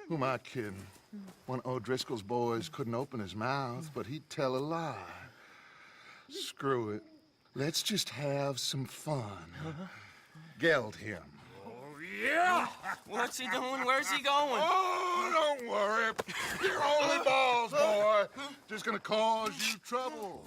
Who am I kidding? One of O'Driscoll's boys couldn't open his mouth, but he'd tell a lie. Screw it. Let's just have some fun. Geld him. Yeah! What's he doing? Where's he going? Oh, don't worry. You're only balls, boy. Just gonna cause you trouble.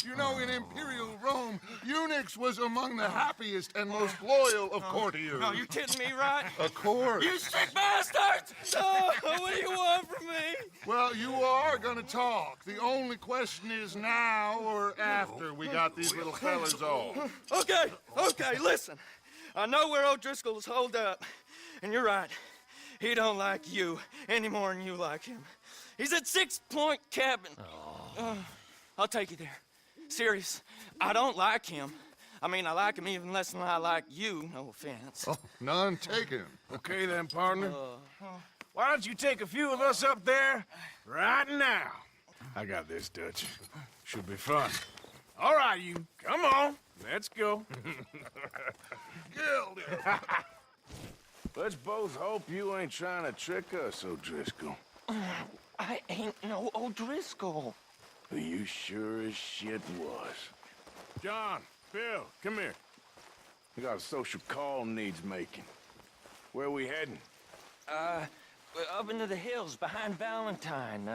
You know, in Imperial Rome, eunuchs was among the happiest and most loyal of courtiers. No, you kidding me, right? Of course. You sick bastards! Oh, what do you want from me? Well, you are gonna talk. The only question is now or after we got these little fellas off. Okay, listen. I know where O'Driscoll is holed up, and you're right. He don't like you any more than you like him. He's at 6 Point Cabin. I'll take you there. Serious, I don't like him. I mean, I like him even less than I like you, no offense. Oh, none taken. Okay then, partner. Why don't you take a few of us up there right now? I got this, Dutch. Should be fun. All right, you. Come on. Let's go. Let's both hope you ain't trying to trick us, O'Driscoll. I ain't no O'Driscoll. You sure as shit was. John, Bill, come here. We got a social call needs making. Where we heading? Up into the hills behind Valentine.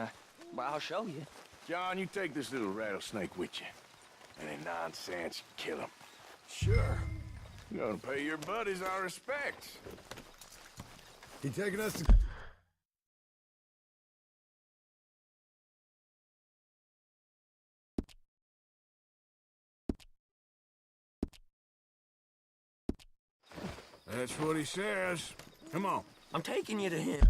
Well, I'll show you. John, you take this little rattlesnake with you. Any nonsense, kill him. Sure. You're gonna pay your buddies our respects. He taking us to... That's what he says. Come on. I'm taking you to him.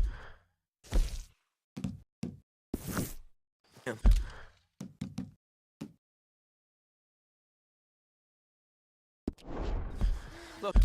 Look.